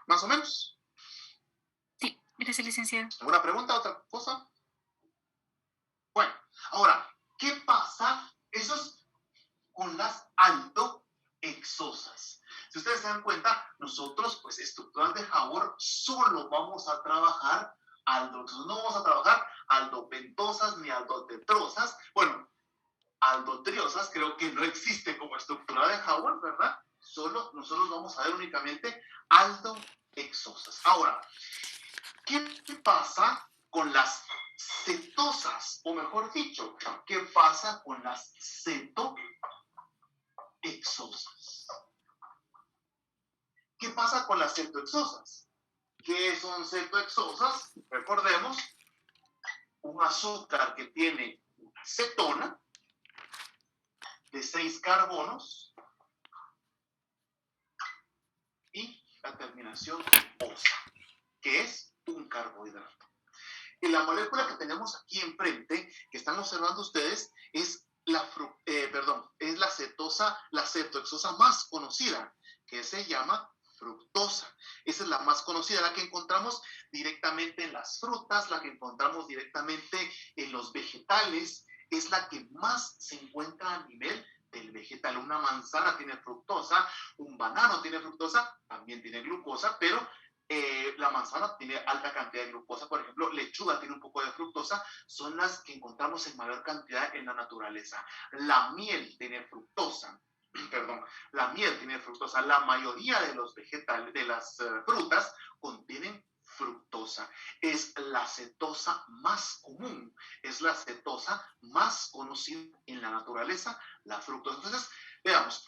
¿Más o menos? Sí, gracias, licenciado. ¿Alguna pregunta? ¿Otra cosa? Bueno, ahora, ¿qué pasa? Eso es con las aldohexosas. Si ustedes se dan cuenta, nosotros, pues, estructuras de Haworth, solo vamos a trabajar aldohexosas. No vamos a trabajar aldopentosas ni aldotetrosas. Bueno, aldotriosas creo que no existe como estructura de Haworth, ¿verdad? Solo nosotros vamos a ver únicamente aldohexosas. Ahora, ¿qué pasa con las cetosas? O mejor dicho, ¿qué pasa con las cetohexosas? ¿Qué pasa con las cetohexosas? ¿Qué son cetohexosas? Recordemos, un azúcar que tiene una cetona de 6 carbonos y la terminación osa, que es un carbohidrato. Y la molécula que tenemos aquí enfrente, que están observando ustedes, es la cetohexosa más conocida, que se llama fructosa. Esa es la más conocida, la que encontramos directamente en las frutas, la que encontramos directamente en los vegetales, es la que más se encuentra a nivel del vegetal. Una manzana tiene fructosa, un banano tiene fructosa, también tiene glucosa, pero la manzana tiene alta cantidad de glucosa. Por ejemplo, lechuga tiene un poco de fructosa, son las que encontramos en mayor cantidad en la naturaleza. La miel tiene fructosa. La miel tiene fructosa. La mayoría de los vegetales, de las frutas, contienen fructosa. Es la cetosa más común, es la cetosa más conocida en la naturaleza, la fructosa. Entonces, veamos,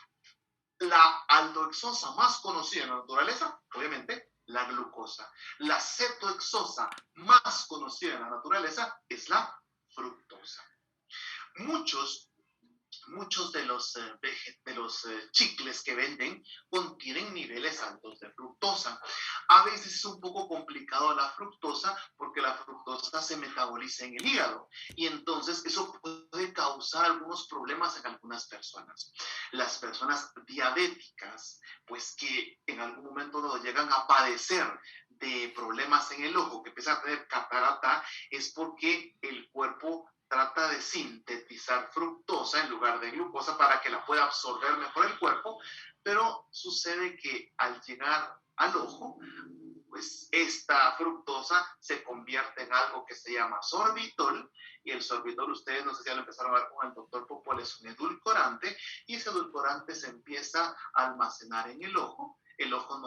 la aldohexosa más conocida en la naturaleza, obviamente, la glucosa. La cetohexosa más conocida en la naturaleza es la fructosa. Muchos de los chicles que venden contienen niveles altos de fructosa. A veces es un poco complicado la fructosa porque la fructosa se metaboliza en el hígado y entonces eso puede causar algunos problemas en algunas personas. Las personas diabéticas, pues que en algún momento lo llegan a padecer de problemas en el ojo, que empiezan a tener catarata, es porque el cuerpo trata de sintetizar fructosa en lugar de glucosa para que la pueda absorber mejor el cuerpo, pero sucede que al llegar al ojo, pues esta fructosa se convierte en algo que se llama sorbitol, y el sorbitol, ustedes no sé si ya lo empezaron a ver con el doctor Popol, es un edulcorante, y ese edulcorante se empieza a almacenar en el ojo. El ojo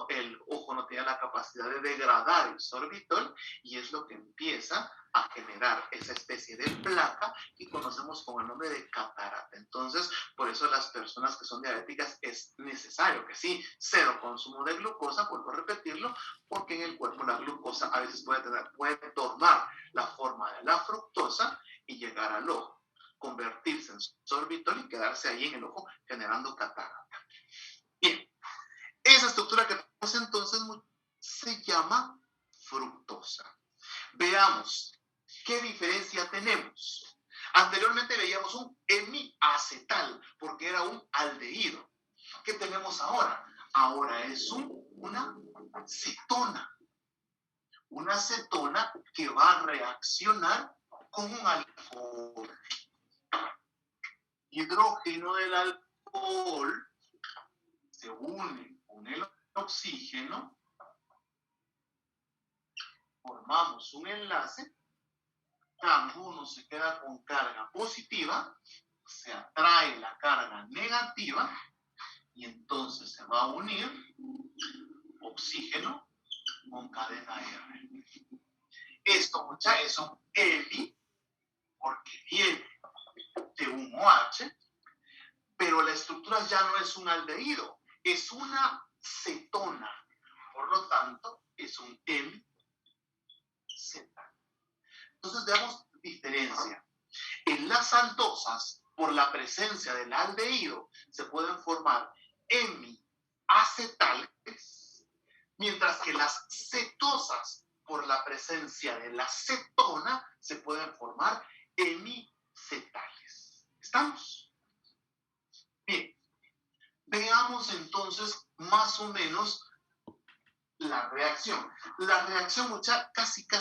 no tiene la capacidad de degradar el sorbitol y es lo que empieza a generar esa especie de placa que conocemos con el nombre de catarata. Entonces, por eso las personas que son diabéticas es necesario que sí, cero consumo de glucosa, vuelvo a repetirlo, porque en el cuerpo la glucosa a veces puede tomar la forma de la fructosa y llegar al ojo, convertirse en sorbitol y quedarse ahí en el ojo generando catarata. Bien. Esa estructura que tenemos entonces se llama fructosa. Veamos, ¿qué diferencia tenemos? Anteriormente veíamos un hemiacetal, porque era un aldehído. ¿Qué tenemos ahora? Ahora es una cetona. Una cetona que va a reaccionar con un alcohol. Hidrógeno del alcohol se une con el oxígeno, formamos un enlace, carbono se queda con carga positiva, se atrae la carga negativa y entonces se va a unir oxígeno con cadena R. Esto, muchachos, es un hemi porque viene de un OH, pero la estructura ya no es un aldehído, es una cetona. Por lo tanto, es un MZ. Entonces, veamos diferencia. En las aldosas, por la presencia del aldehído, se pueden formar hemiacetales, mientras que las cetosas, por la presencia de la cetona, se pueden formar hemicetales. ¿Estamos? Bien. Veamos entonces más o menos la reacción. La reacción, mucha, casi que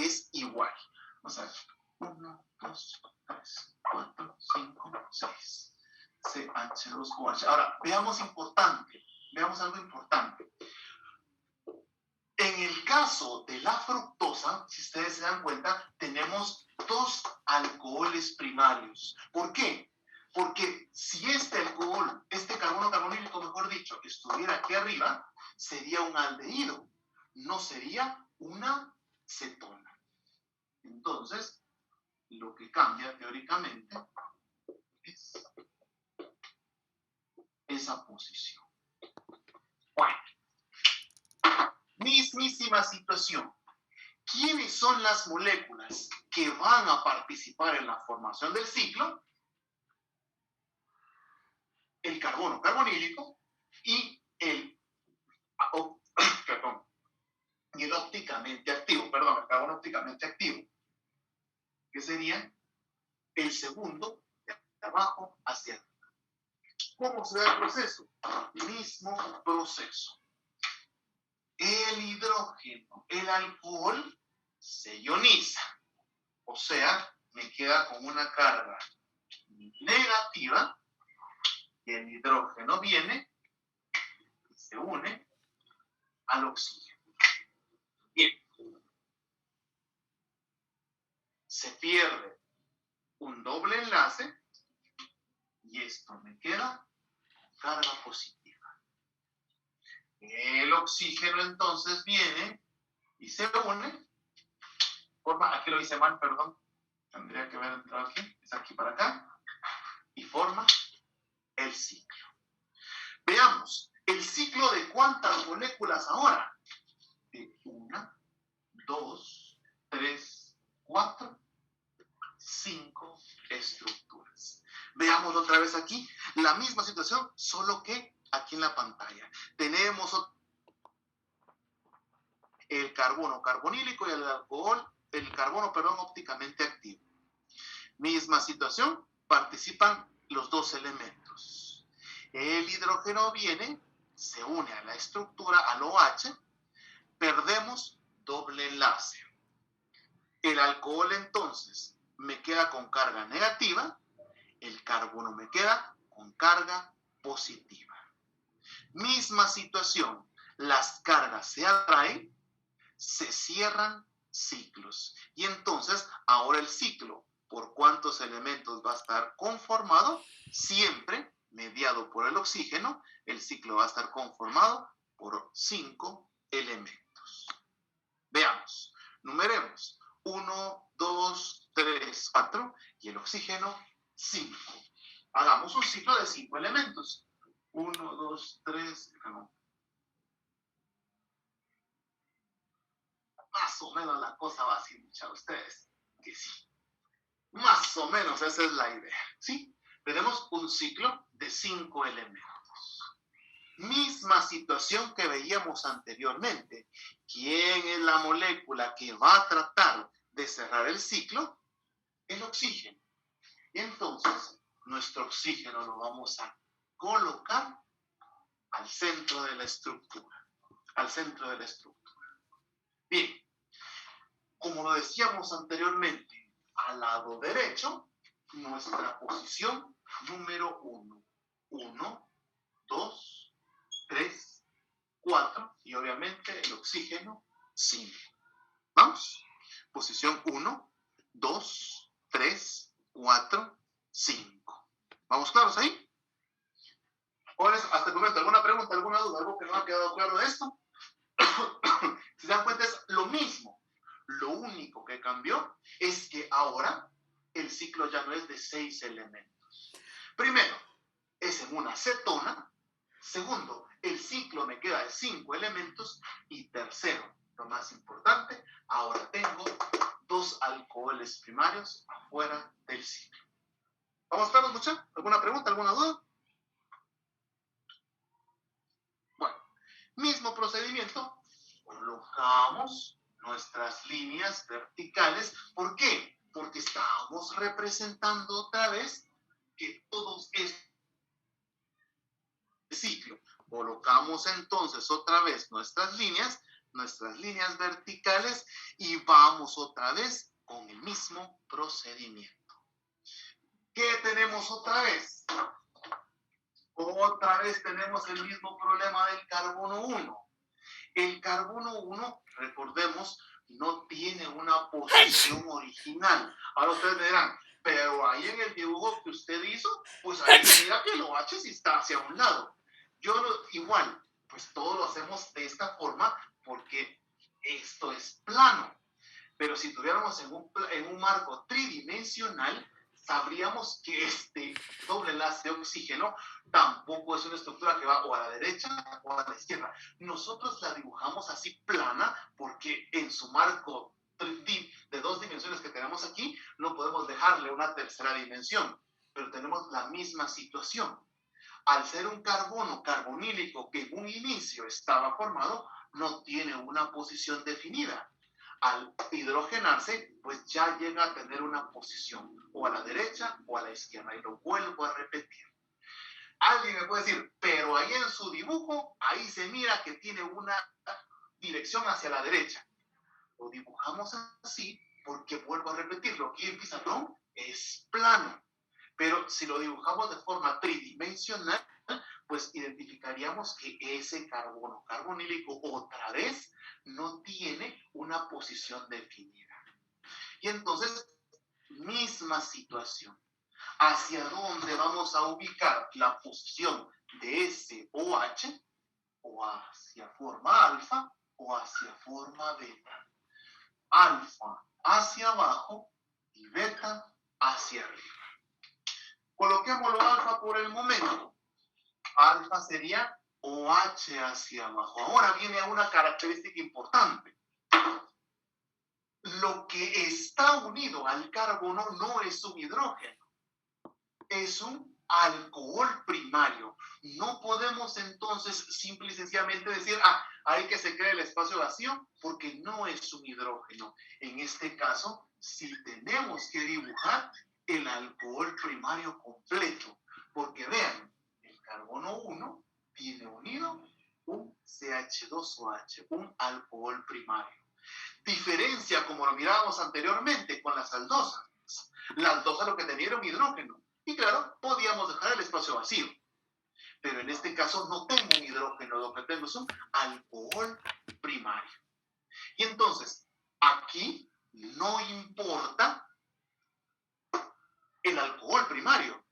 es igual. Vamos a ver. 1, 2, 3, 4, 5, 6. CH2OH. Ahora, veamos algo importante. En el caso de la fructosa, si ustedes se dan cuenta, tenemos 2 alcoholes primarios. ¿Por qué? Porque si este alcohol, este carbono carbonílico, mejor dicho, estuviera aquí arriba, sería un aldehído, no sería una cetona. Entonces, lo que cambia teóricamente es esa posición. Bueno, mismísima situación. ¿Quiénes son las moléculas que van a participar en la formación del ciclo? El carbono carbonílico y el ópticamente activo, el carbono ópticamente activo, que sería el segundo de abajo hacia arriba. ¿Cómo se da el proceso? Mismo proceso. El hidrógeno, el alcohol, se ioniza, o sea, me queda con una carga negativa, y el hidrógeno viene y se une al oxígeno. Bien. Se pierde un doble enlace y esto me queda con carga positiva. El oxígeno entonces viene y se une, aquí lo hice mal, perdón, tendría que haber entrado aquí, es aquí para acá, y forma el ciclo. Veamos, ¿el ciclo de cuántas moléculas ahora? De 1, 2, 3, 4, 5 estructuras. Veamos otra vez aquí, la misma situación, solo que aquí en la pantalla. Tenemos el carbono carbonílico y el alcohol, el carbono, ópticamente activo. Misma situación, participan los 2 elementos. El hidrógeno viene, se une a la estructura, al OH, perdemos doble enlace. El alcohol entonces me queda con carga negativa, el carbono me queda con carga positiva. Misma situación, las cargas se atraen, se cierran ciclos. Y entonces, ahora el ciclo, ¿por cuántos elementos va a estar conformado? Siempre, mediado por el oxígeno, el ciclo va a estar conformado por 5 elementos. Veamos, numeremos. 1, 2, 3, 4 y el oxígeno 5. Hagamos un ciclo de 5 elementos. 1, 2, 3, más o menos la cosa va así, muchachos, ustedes, que sí. Más o menos esa es la idea, ¿sí? Tenemos un ciclo de 5 elementos. Misma situación que veíamos anteriormente. ¿Quién es la molécula que va a tratar de cerrar el ciclo? El oxígeno. Y entonces, nuestro oxígeno lo vamos a colocar al centro de la estructura. Al centro de la estructura. Bien. Como lo decíamos anteriormente, al lado derecho, nuestra posición número 1. 1, 2, 3, 4 y obviamente el oxígeno 5. ¿Vamos? Posición 1, 2, 3, 4, 5. ¿Vamos claros ahí? Ahora, hasta el momento, ¿alguna pregunta, alguna duda, algo que no ha quedado claro de esto? Si se dan cuenta es lo mismo. Lo único que cambió es que ahora el ciclo ya no es de 6 elementos. Primero, es en una cetona. Segundo, el ciclo me queda de 5 elementos. Y tercero, lo más importante, ahora tengo 2 alcoholes primarios afuera del ciclo. ¿Vamos claros, muchachos? ¿Alguna pregunta, alguna duda? Bueno, mismo procedimiento, colocamos nuestras líneas verticales. ¿Por qué? Porque estamos representando otra vez que todos es ciclo. Colocamos entonces otra vez nuestras líneas verticales y vamos otra vez con el mismo procedimiento. ¿Qué tenemos otra vez? Otra vez tenemos el mismo problema del carbono 1. El carbono 1, recordemos, no tiene una posición original. Ahora ustedes me dirán, pero ahí en el dibujo que usted hizo, pues ahí mira que el OH sí está hacia un lado. Igual, pues todo lo hacemos de esta forma porque esto es plano. Pero si tuviéramos en un marco tridimensional, sabríamos que este doble enlace de oxígeno tampoco es una estructura que va o a la derecha o a la izquierda. Nosotros la dibujamos así plana porque en su marco de 2 dimensiones que tenemos aquí, no podemos dejarle una tercera dimensión, pero tenemos la misma situación. Al ser un carbono carbonílico que en un inicio estaba formado, no tiene una posición definida. Al hidrogenarse, pues ya llega a tener una posición o a la derecha o a la izquierda. Y lo vuelvo a repetir. Alguien me puede decir, pero ahí en su dibujo, ahí se mira que tiene una dirección hacia la derecha. Lo dibujamos así porque, vuelvo a repetirlo, aquí el pizarrón es plano. Pero si lo dibujamos de forma tridimensional, pues identificaríamos que ese carbono carbonílico otra vez no tiene una posición definida. Y entonces, misma situación. ¿Hacia dónde vamos a ubicar la posición de ese OH? ¿O hacia forma alfa o hacia forma beta? Alfa hacia abajo y beta hacia arriba. Coloquémoslo alfa por el momento. Alfa sería OH hacia abajo. Ahora viene una característica importante. Lo que está unido al carbono no es un hidrógeno, es un alcohol primario. No podemos entonces simple y sencillamente decir, hay que se cree el espacio vacío, porque no es un hidrógeno. En este caso, sí tenemos que dibujar el alcohol primario completo, porque vean, el carbono 1 tiene unido un CH2OH, un alcohol primario. Diferencia, como lo mirábamos anteriormente, con las aldosas. La aldosa lo que tenía era un hidrógeno. Y claro, podíamos dejar el espacio vacío. Pero en este caso no tengo un hidrógeno, lo que tengo es un alcohol primario. Y entonces, aquí no importa el alcohol primario.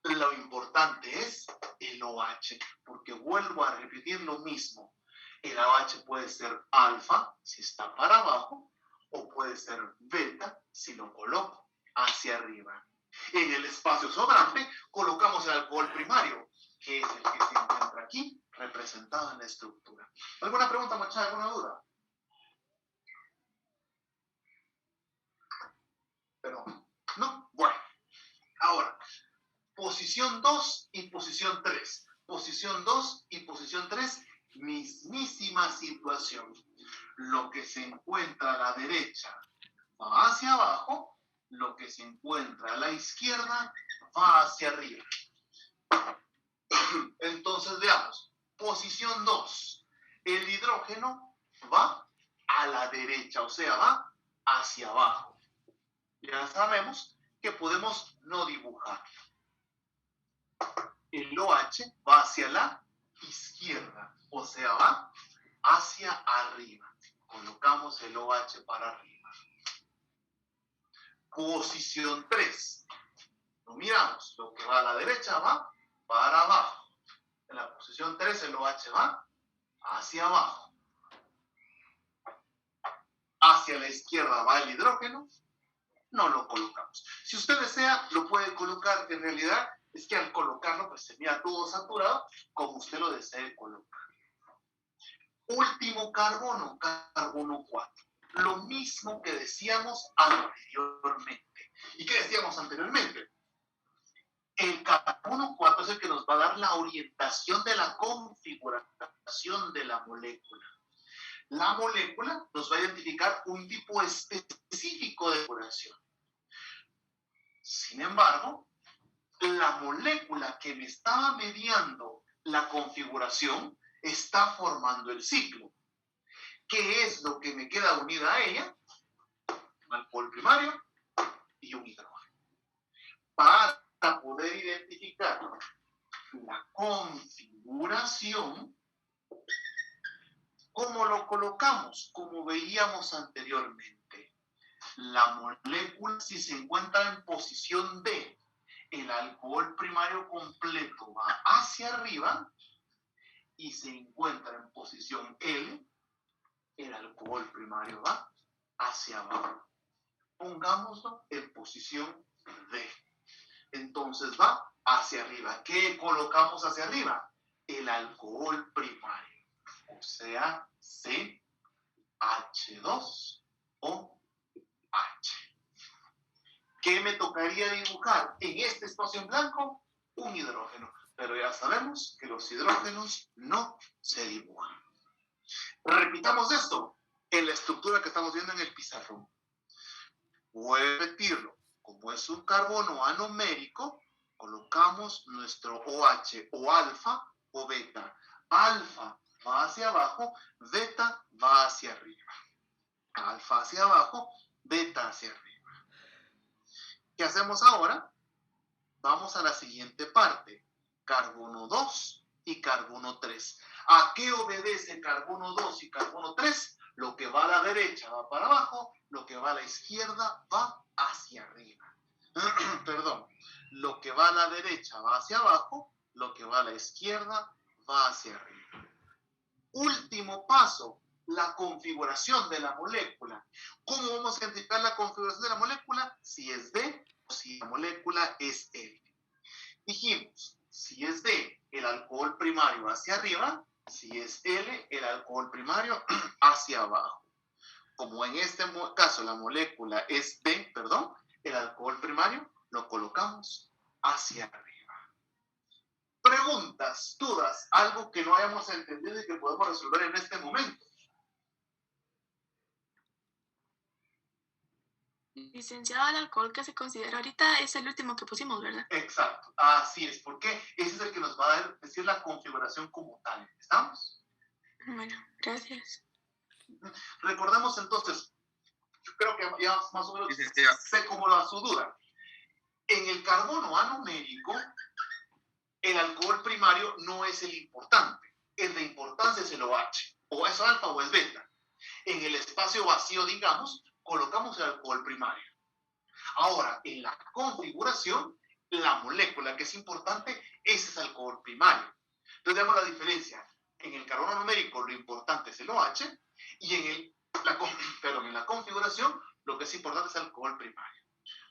Lo importante es el OH, porque vuelvo a repetir lo mismo. El OH puede ser alfa, si está para abajo, o puede ser beta, si lo coloco hacia arriba. En el espacio sobrante colocamos el alcohol primario, que es el que se encuentra aquí, representado en la estructura. ¿Alguna pregunta, muchachos? ¿Alguna duda? Pero, ¿no? Bueno, ahora, posición 2 y posición 3. Posición 2 y posición 3, mismísima situación. Lo que se encuentra a la derecha va hacia abajo, lo que se encuentra a la izquierda va hacia arriba. Entonces veamos, posición 2, el hidrógeno va a la derecha, o sea, va hacia abajo. Ya sabemos que podemos no dibujar. El OH va hacia la izquierda, o sea, va hacia arriba. Colocamos el OH para arriba. Posición 3. Lo miramos, lo que va a la derecha va para abajo. En la posición 3 el OH va hacia abajo. Hacia la izquierda va el hidrógeno no lo colocamos. Si usted desea, lo puede colocar. En realidad, es que al colocarlo, pues se mira todo saturado, como usted lo desee colocar. Último carbono, carbono 4. Lo mismo que decíamos anteriormente. ¿Y qué decíamos anteriormente? El carbono 4 es el que nos va a dar la orientación de la configuración de la molécula. La molécula nos va a identificar un tipo específico de configuración. Sin embargo, la molécula que me estaba mediando la configuración está formando el ciclo. ¿Qué es lo que me queda unida a ella? Un alcohol primario y un hidrógeno. Para poder identificar la configuración, ¿cómo lo colocamos? Como veíamos anteriormente. La molécula, si se encuentra en posición D, el alcohol primario completo va hacia arriba, y se encuentra en posición L, el alcohol primario va hacia abajo. Pongámoslo en posición D. Entonces va hacia arriba. ¿Qué colocamos hacia arriba? El alcohol primario. O sea, CH2O H. ¿Qué me tocaría dibujar en este espacio en blanco? Un hidrógeno. Pero ya sabemos que los hidrógenos no se dibujan. Repitamos esto en la estructura que estamos viendo en el pizarrón. Voy a repetirlo. Como es un carbono anomérico, colocamos nuestro OH o alfa o beta. Alfa va hacia abajo, beta va hacia arriba. Alfa hacia abajo, beta hacia arriba. ¿Qué hacemos ahora? Vamos a la siguiente parte. Carbono 2 y carbono 3. ¿A qué obedece carbono 2 y carbono 3? Lo que va a la derecha va para abajo, lo que va a la izquierda va hacia arriba. Perdón, lo que va a la derecha va hacia abajo, lo que va a la izquierda va hacia arriba. Último paso, la configuración de la molécula. ¿Cómo vamos a identificar la configuración de la molécula? Si es D o si la molécula es L. Dijimos, si es D, el alcohol primario hacia arriba, si es L, el alcohol primario hacia abajo. Como en este caso la molécula es D, perdón, el alcohol primario lo colocamos hacia arriba. Preguntas, dudas, algo que no hayamos entendido y que podemos resolver en este momento. Licenciado, el alcohol que se considera ahorita es el último que pusimos, ¿verdad? Exacto, así es, porque ese es el que nos va a decir la configuración como tal. ¿Estamos? Bueno, gracias. Recordemos entonces, yo creo que ya más o menos sé cómo va su duda. En el carbono anomérico, el alcohol primario no es el importante. El de importancia es el OH, o es alfa o es beta. En el espacio vacío, digamos, colocamos el alcohol primario. Ahora, en la configuración, la molécula que es importante, ese es alcohol primario. Entonces, veamos la diferencia. En el carbono numérico, lo importante es el OH, y en la configuración, lo que es importante es el alcohol primario.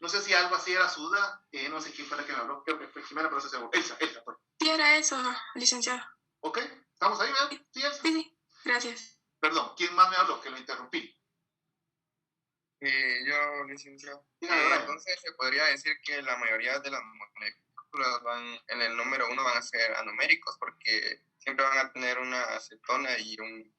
No sé si algo así era su duda, no sé quién fue la que me habló, creo que fue Jimena, pero no sé seguro. Elsa, pues. Sí, era eso, licenciado. ¿Ok? ¿Estamos ahí, verdad? Sí, Elsa. Sí, gracias. Perdón, ¿quién más me habló? Que lo interrumpí. Yo, licenciado. Entonces, se podría decir que la mayoría de las moléculas en el número 1 van a ser anoméricos porque siempre van a tener una acetona y un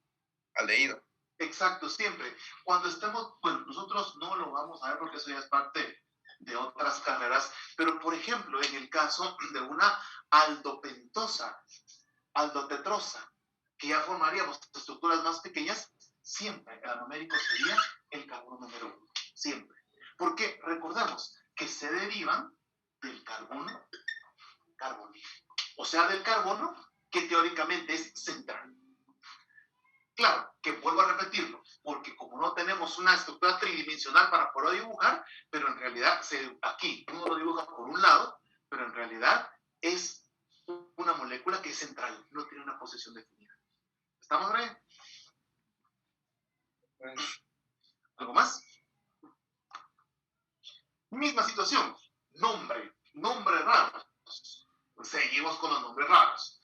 aldehído. Exacto, siempre. Cuando estemos, bueno, nosotros no lo vamos a ver porque eso ya es parte de otras carreras, pero por ejemplo, en el caso de una aldopentosa, aldotetrosa, que ya formaríamos estructuras más pequeñas, siempre el anomérico sería el carbono número 1, siempre. Porque recordemos que se derivan del carbono carbonílico, o sea, del carbono que teóricamente es central. Claro, que vuelvo a repetirlo, porque como no tenemos una estructura tridimensional para poder dibujar, pero en realidad aquí uno lo dibuja por un lado, pero en realidad es una molécula que es central, no tiene una posición definida. ¿Estamos bien? ¿Algo más? Misma situación, nombre raro. Seguimos con los nombres raros.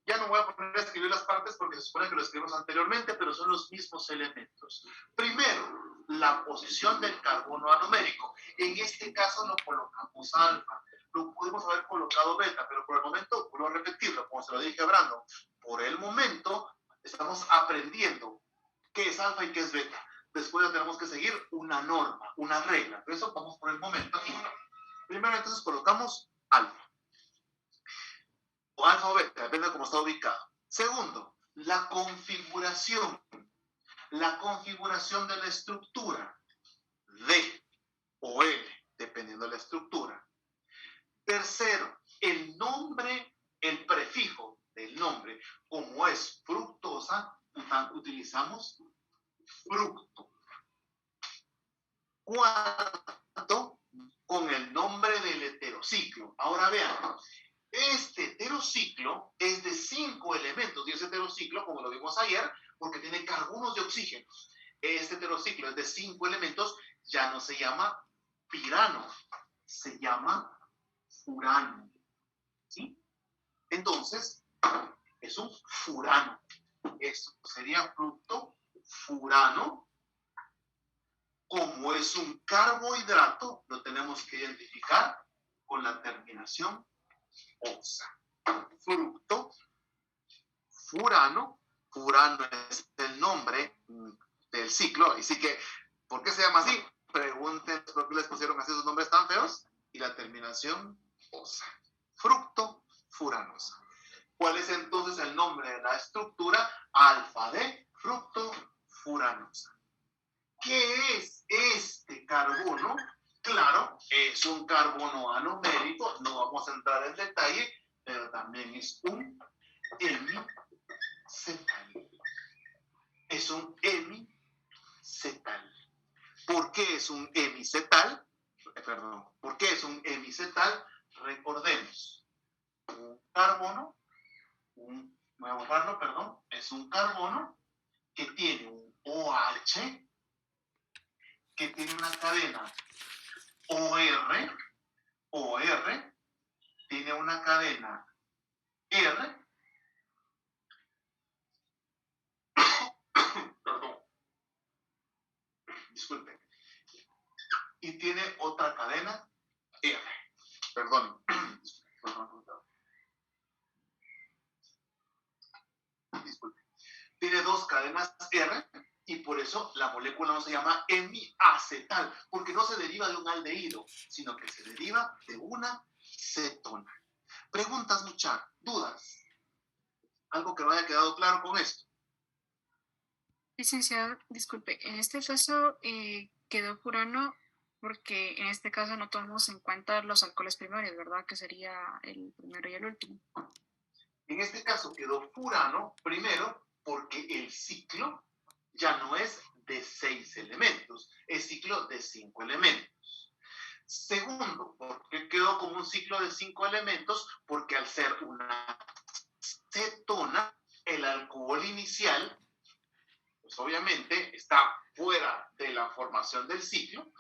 Ya no voy a poner a escribir las partes porque se supone que lo escribimos anteriormente, pero son los mismos elementos. Primero, la posición del carbono anomérico. En este caso lo colocamos alfa. Lo pudimos haber colocado beta, pero por el momento, vuelvo a repetirlo, como se lo dije a Brandon, por el momento estamos aprendiendo qué es alfa y qué es beta. Después tenemos que seguir una norma, una regla. Por eso vamos por el momento aquí. Primero entonces colocamos alfa. O alfa o beta, depende de cómo está ubicado. Segundo, la configuración. La configuración de la estructura. D o L, dependiendo de la estructura. Tercero, el nombre, el prefijo del nombre. Como es fructosa, utilizamos fructo. Cuarto, con el nombre del heterociclo. Ahora vean, este heterociclo es de 5 elementos, y ese heterociclo, como lo vimos ayer, porque tiene carbonos de oxígeno. Este heterociclo es de 5 elementos, ya no se llama pirano, se llama furano. ¿Sí? Entonces, es un furano. Esto sería fructo furano. Como es un carbohidrato, lo tenemos que identificar con la terminación osa. Fructo furano. Furano es el nombre del ciclo. Así que, ¿por qué se llama así? Pregunten por qué les pusieron así esos nombres tan feos. Y la terminación osa. Fructo furanosa. ¿Cuál es entonces el nombre de la estructura? Alfa de fructo furanosa. ¿Qué es este carbono? Claro, es un carbono anomérico, no vamos a entrar en detalle, pero también es un hemicetal. Es un hemicetal. ¿Por qué es un hemicetal? ¿Por qué es un hemicetal? Recordemos, es un carbono que tiene un OH, que tiene una cadena OR, tiene una cadena R, perdón, disculpen, y tiene otra cadena R, perdón, disculpen, tiene 2 cadenas R, y por eso la molécula no se llama hemiacetal, porque no se deriva de un aldehído, sino que se deriva de una cetona. Preguntas, muchachos, dudas. ¿Algo que no haya quedado claro con esto? Licenciado, disculpe, en este caso quedó furano porque en este caso no tomamos en cuenta los alcoholes primarios, ¿verdad? Que sería el primero y el último. En este caso quedó furano primero porque el ciclo ya no es de 6 elementos, es ciclo de 5 elementos. Segundo, porque quedó como un ciclo de 5 elementos, porque al ser una cetona, el alcohol inicial, pues obviamente está fuera de la formación del ciclo,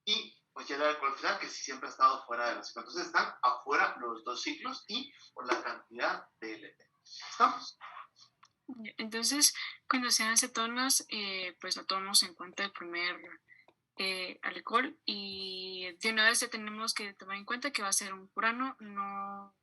y pues ya el alcohol final, que siempre ha estado fuera de la ciclo. Entonces están afuera los 2 ciclos y por la cantidad de elementos. ¿Estamos? Entonces, cuando sean cetonas, pues no tomamos en cuenta el primer alcohol, y de una vez ya tenemos que tomar en cuenta que va a ser un furano, no...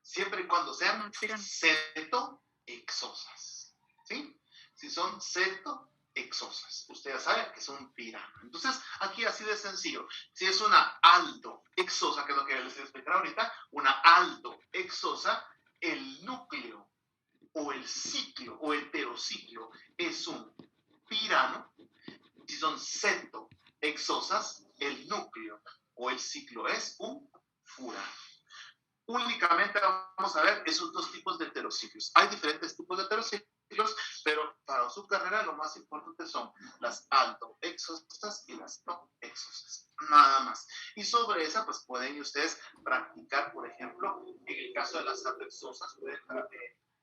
Siempre y cuando sean cetohexosas, ¿sí? Si son cetohexosas, ustedes saben que es un pirano. Entonces, aquí así de sencillo. Si es una aldohexosa, que es lo que les voy a explicar ahorita, una aldohexosa, el núcleo o el ciclo o heterociclo es un pirano. Si son cetohexosas, el núcleo o el ciclo es un furano. Únicamente vamos a ver esos 2 tipos de heterociclos. Hay diferentes tipos de heterociclos, pero para su carrera lo más importante son las aldohexosas y las cetohexosas. Nada más. Y sobre esa, pues pueden ustedes practicar, por ejemplo, en el caso de las aldohexosas, pueden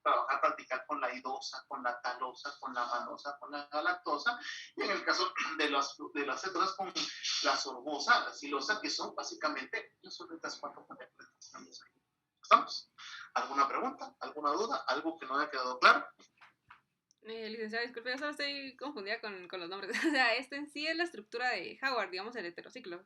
trabajar, practicar con la idosa, con la talosa, con la manosa, con la galactosa, y en el caso de las cetonas con la sorbosa, la silosa, que son básicamente las otras 4 moléculas que estamos ahí. ¿Estamos? ¿Alguna pregunta? ¿Alguna duda? ¿Algo que no haya quedado claro? Licenciada, disculpe, yo solo estoy confundida con los nombres. O sea, esto en sí es la estructura de Howard, digamos, el heterociclo.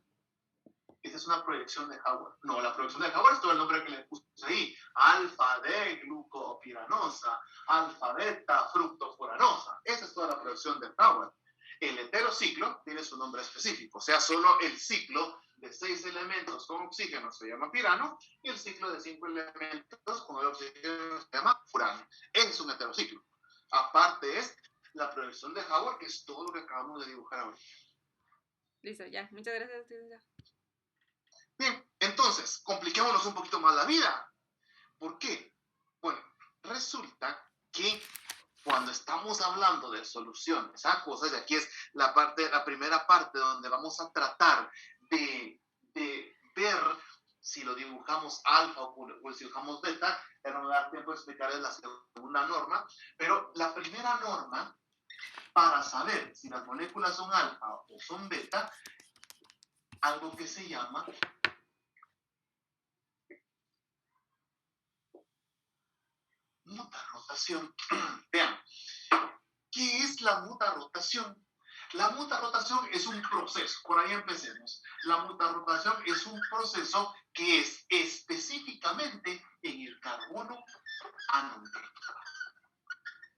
Esa es una proyección de Howard. No, la proyección de Howard es todo el nombre que le puse ahí. Alfa de glucopiranosa, alfa beta fructofuranosa. Esa es toda la proyección de Howard. El heterociclo tiene su nombre específico. O sea, solo el ciclo de 6 elementos con oxígeno se llama pirano y el ciclo de 5 elementos con el oxígeno se llama furano. Es un heterociclo. Aparte es la proyección de Howard, que es todo lo que acabamos de dibujar ahorita. Listo, ya. Muchas gracias, licenciada. Bien, entonces, compliquémonos un poquito más la vida. ¿Por qué? Bueno, resulta que cuando estamos hablando de soluciones a cosas, y aquí es la primera parte donde vamos a tratar de ver si lo dibujamos alfa o si dibujamos beta, ya no me va a dar tiempo de explicarles la segunda norma, pero la primera norma, para saber si las moléculas son alfa o son beta, algo que se llama mutarrotación. Vean, ¿qué es la mutarrotación? La mutarrotación es un proceso, por ahí empecemos. La mutarrotación es un proceso que es específicamente en el carbono anomérico.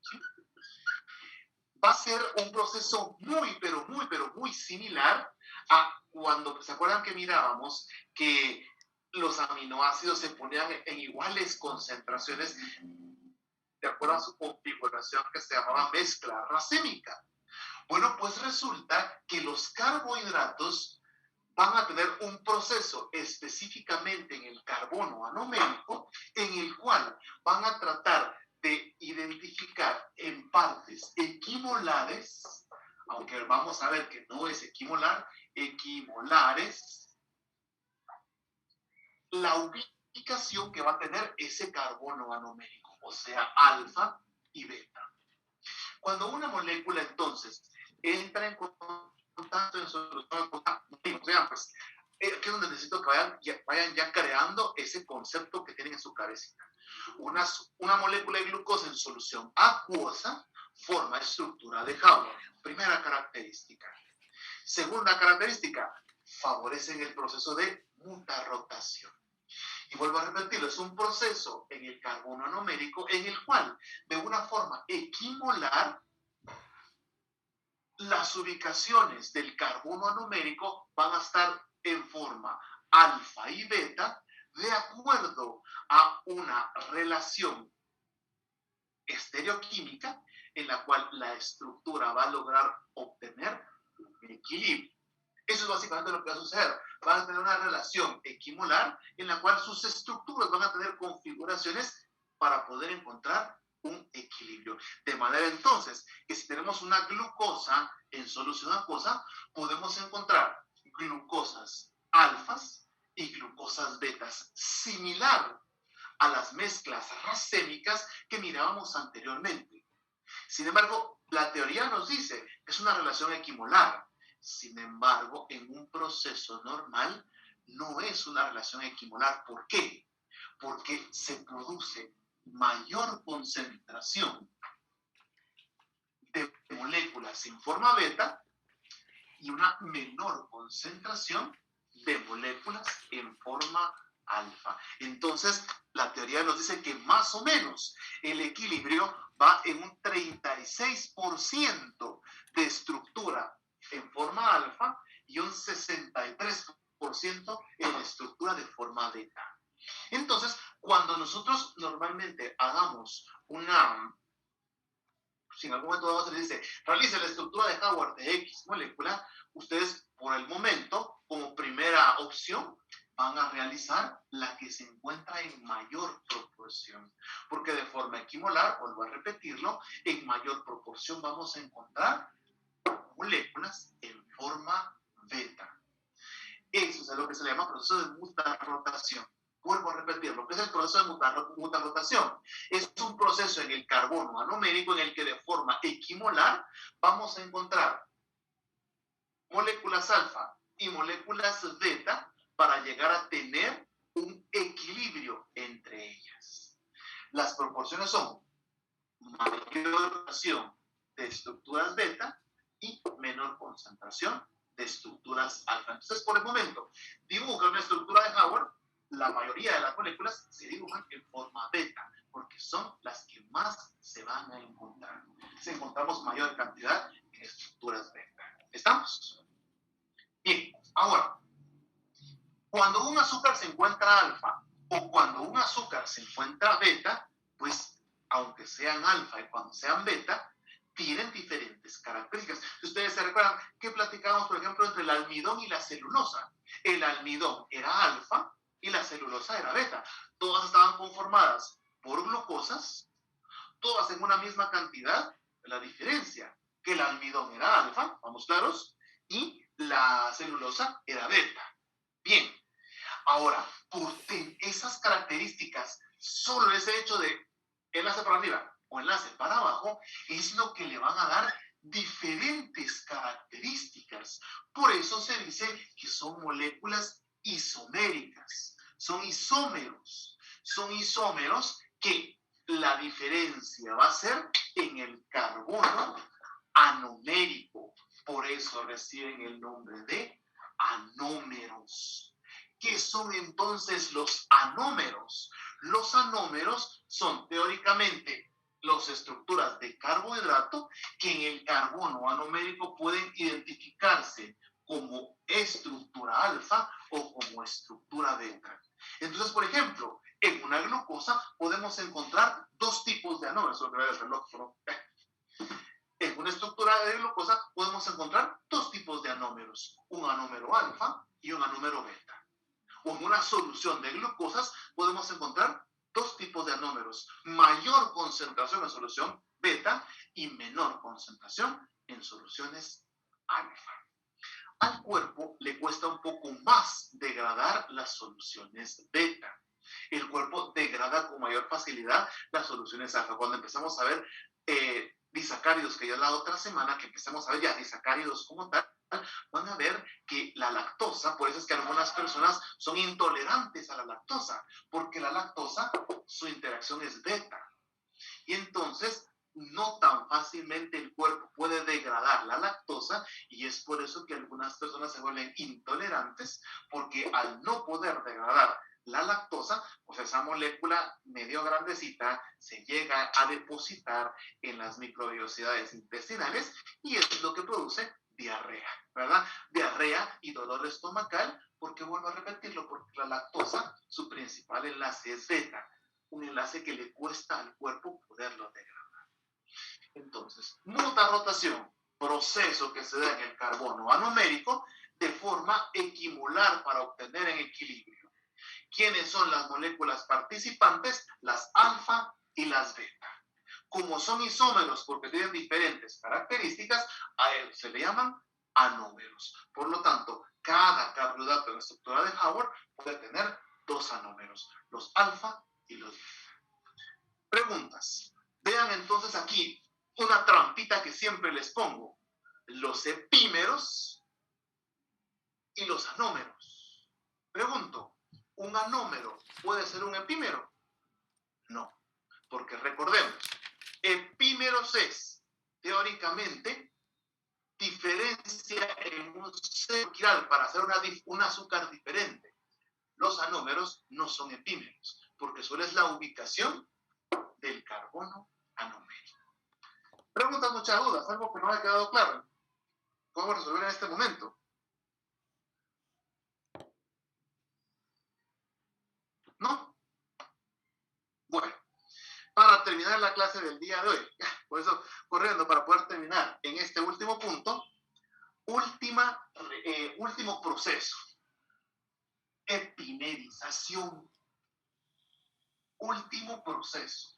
¿Sí? Va a ser un proceso muy similar a cuando, ¿se acuerdan que mirábamos que los aminoácidos se ponían en iguales concentraciones de acuerdo a su configuración que se llamaba mezcla racémica? Bueno, pues resulta que los carbohidratos van a tener un proceso específicamente en el carbono anomérico en el cual van a tratar de identificar en partes equimolares, aunque vamos a ver que no es equimolar, equimolares, la ubicación que va a tener ese carbono anomérico, o sea, alfa y beta. Cuando una molécula entonces entra en contacto en solución, vean, pues, aquí es donde necesito que vayan ya creando ese concepto que tienen en su cabecita. Una molécula de glucosa en solución acuosa forma estructura de Howard. Primera característica. Segunda característica, favorecen el proceso de mutarrotación. Y vuelvo a repetirlo, es un proceso en el carbono anomérico en el cual, de una forma equimolar, las ubicaciones del carbono anomérico van a estar en forma alfa y beta de acuerdo a una relación estereoquímica en la cual la estructura va a lograr obtener un equilibrio. Eso es básicamente lo que va a suceder. Van a tener una relación equimolar en la cual sus estructuras van a tener configuraciones para poder encontrar un equilibrio. De manera entonces que si tenemos una glucosa en solución acuosa, podemos encontrar glucosas alfas y glucosas betas, similar a las mezclas racémicas que mirábamos anteriormente. Sin embargo, la teoría nos dice que es una relación equimolar. Sin embargo, en un proceso normal no es una relación equimolar. ¿Por qué? Porque se produce mayor concentración de moléculas en forma beta y una menor concentración de moléculas en forma alfa. Entonces, la teoría nos dice que más o menos el equilibrio va en un 36% de estructura en forma alfa y un 63% en estructura de forma beta. Entonces, cuando nosotros normalmente hagamos si en algún momento se les dice, realice la estructura de Howard de X molécula, ustedes por el momento, como primera opción, van a realizar la que se encuentra en mayor proporción. Porque de forma equimolar, vuelvo a repetirlo, en mayor proporción vamos a encontrar moléculas en forma beta. Eso es lo que se le llama proceso de mutarrotación. Vuelvo a repetir, lo que es el proceso de mutarrotación. Es un proceso en el carbono anomérico en el que de forma equimolar vamos a encontrar moléculas alfa y moléculas beta para llegar a tener un equilibrio entre ellas. Las proporciones son mayor concentración de estructuras beta y menor concentración de estructuras alfa. Entonces, por el momento, dibuja una estructura de Howard. La mayoría de las moléculas se dibujan en forma beta, porque son las que más se van a encontrar. Si encontramos mayor cantidad en estructuras beta. ¿Estamos? Bien, ahora, cuando un azúcar se encuentra alfa o cuando un azúcar se encuentra beta, pues aunque sean alfa y cuando sean beta, tienen diferentes características. Si ustedes se recuerdan que platicamos, por ejemplo, entre el almidón y la celulosa. El almidón era alfa y la celulosa era beta. Todas estaban conformadas por glucosas, todas en una misma cantidad. La diferencia, que el almidón era alfa, vamos claros, y la celulosa era beta. Bien, ahora, por esas características, solo ese hecho de enlace para arriba o enlace para abajo, es lo que le van a dar diferentes características. Por eso se dice que son moléculas isoméricas, son isómeros que la diferencia va a ser en el carbono anomérico. Por eso reciben el nombre de anómeros. ¿Qué son entonces los anómeros? Los anómeros son teóricamente las estructuras de carbohidrato que en el carbono anomérico pueden identificarse como estructura alfa o como estructura beta. Entonces, por ejemplo, en una glucosa podemos encontrar dos tipos de anómeros. En una estructura de glucosa podemos encontrar dos tipos de anómeros, un anómero alfa y un anómero beta. O en una solución de glucosas podemos encontrar dos tipos de anómeros, mayor concentración en solución beta y menor concentración en soluciones alfa. Al cuerpo le cuesta un poco más degradar las soluciones beta. El cuerpo degrada con mayor facilidad las soluciones alfa. Cuando empezamos a ver disacáridos, que ya la otra semana que empezamos a ver ya disacáridos como tal, van a ver que la lactosa, por eso es que algunas personas son intolerantes a la lactosa, porque la lactosa, su interacción es beta. Y entonces, no tan fácilmente el cuerpo puede degradar la lactosa, y es por eso que algunas personas se vuelven intolerantes, porque al no poder degradar la lactosa, pues esa molécula medio grandecita se llega a depositar en las microvellosidades intestinales, y es lo que produce diarrea, ¿verdad? Diarrea y dolor estomacal, porque vuelvo a repetirlo, porque la lactosa, su principal enlace es beta, un enlace que le cuesta al cuerpo poderlo degradar. Entonces, mutarrotación, proceso que se da en el carbono anomérico de forma equimolar para obtener en equilibrio. ¿Quiénes son las moléculas participantes? Las alfa y las beta. Como son isómeros porque tienen diferentes características, a ellos se le llaman anómeros. Por lo tanto, cada carbohidrato en la estructura de Howard puede tener dos anómeros, los alfa y los beta. Preguntas. Vean entonces aquí una trampita que siempre les pongo. Los epímeros y los anómeros. Pregunto, ¿un anómero puede ser un epímero? No, porque recordemos, epímeros es, teóricamente, diferencia en un cero quiral para hacer un azúcar diferente. Los anómeros no son epímeros, porque solo es la ubicación del carbono anomérico. Preguntas, muchas dudas, algo que no ha quedado claro. ¿Cómo resolver en este momento? ¿No? Bueno, para terminar la clase del día de hoy, por eso corriendo para poder terminar en este último punto, último proceso, epimerización. Último proceso,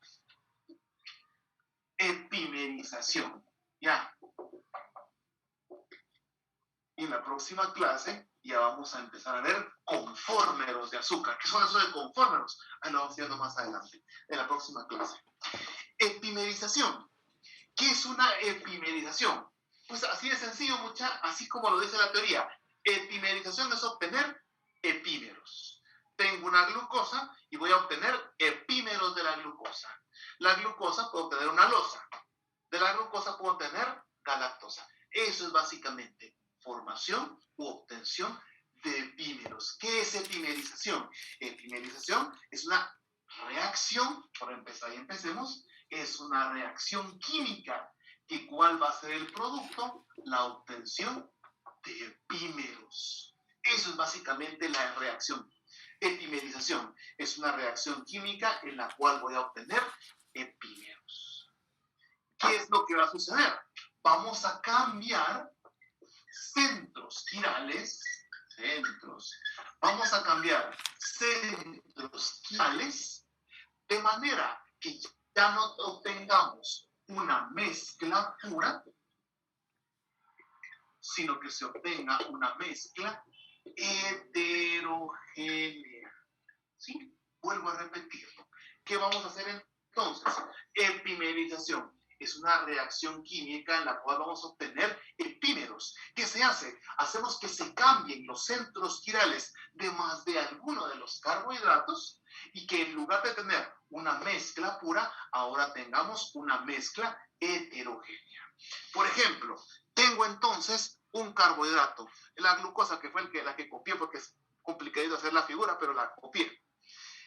epimerización. Ya. En la próxima clase ya vamos a empezar a ver confórmeros de azúcar. ¿Qué son esos de confórmeros? Ahí lo vamos viendo más adelante, en la próxima clase. Epimerización. ¿Qué es una epimerización? Pues así de sencillo, así como lo dice la teoría. Epimerización es obtener epímeros. Tengo una glucosa y voy a obtener epímeros de la glucosa. La glucosa puedo obtener una alosa. De la glucosa puedo obtener galactosa. Eso es básicamente formación u obtención de epímeros. ¿Qué es epimerización? Epimerización es una reacción, por empezar y empecemos, es una reacción química. ¿Y cuál va a ser el producto? La obtención de epímeros. Eso es básicamente la reacción. Epimerización es una reacción química en la cual voy a obtener epímeros. ¿Qué es lo que va a suceder? Vamos a cambiar centros quirales. Vamos a cambiar centros quirales de manera que ya no obtengamos una mezcla pura, sino que se obtenga una mezcla heterogénea. ¿Sí? Vuelvo a repetirlo. ¿Qué vamos a hacer entonces? Epimerización es una reacción química en la cual vamos a obtener epímeros. ¿Qué se hace? Hacemos que se cambien los centros quirales de más de alguno de los carbohidratos y que en lugar de tener una mezcla pura, ahora tengamos una mezcla heterogénea. Por ejemplo, tengo entonces un carbohidrato, la glucosa, que fue la que copié porque es complicado hacer la figura, pero la copié.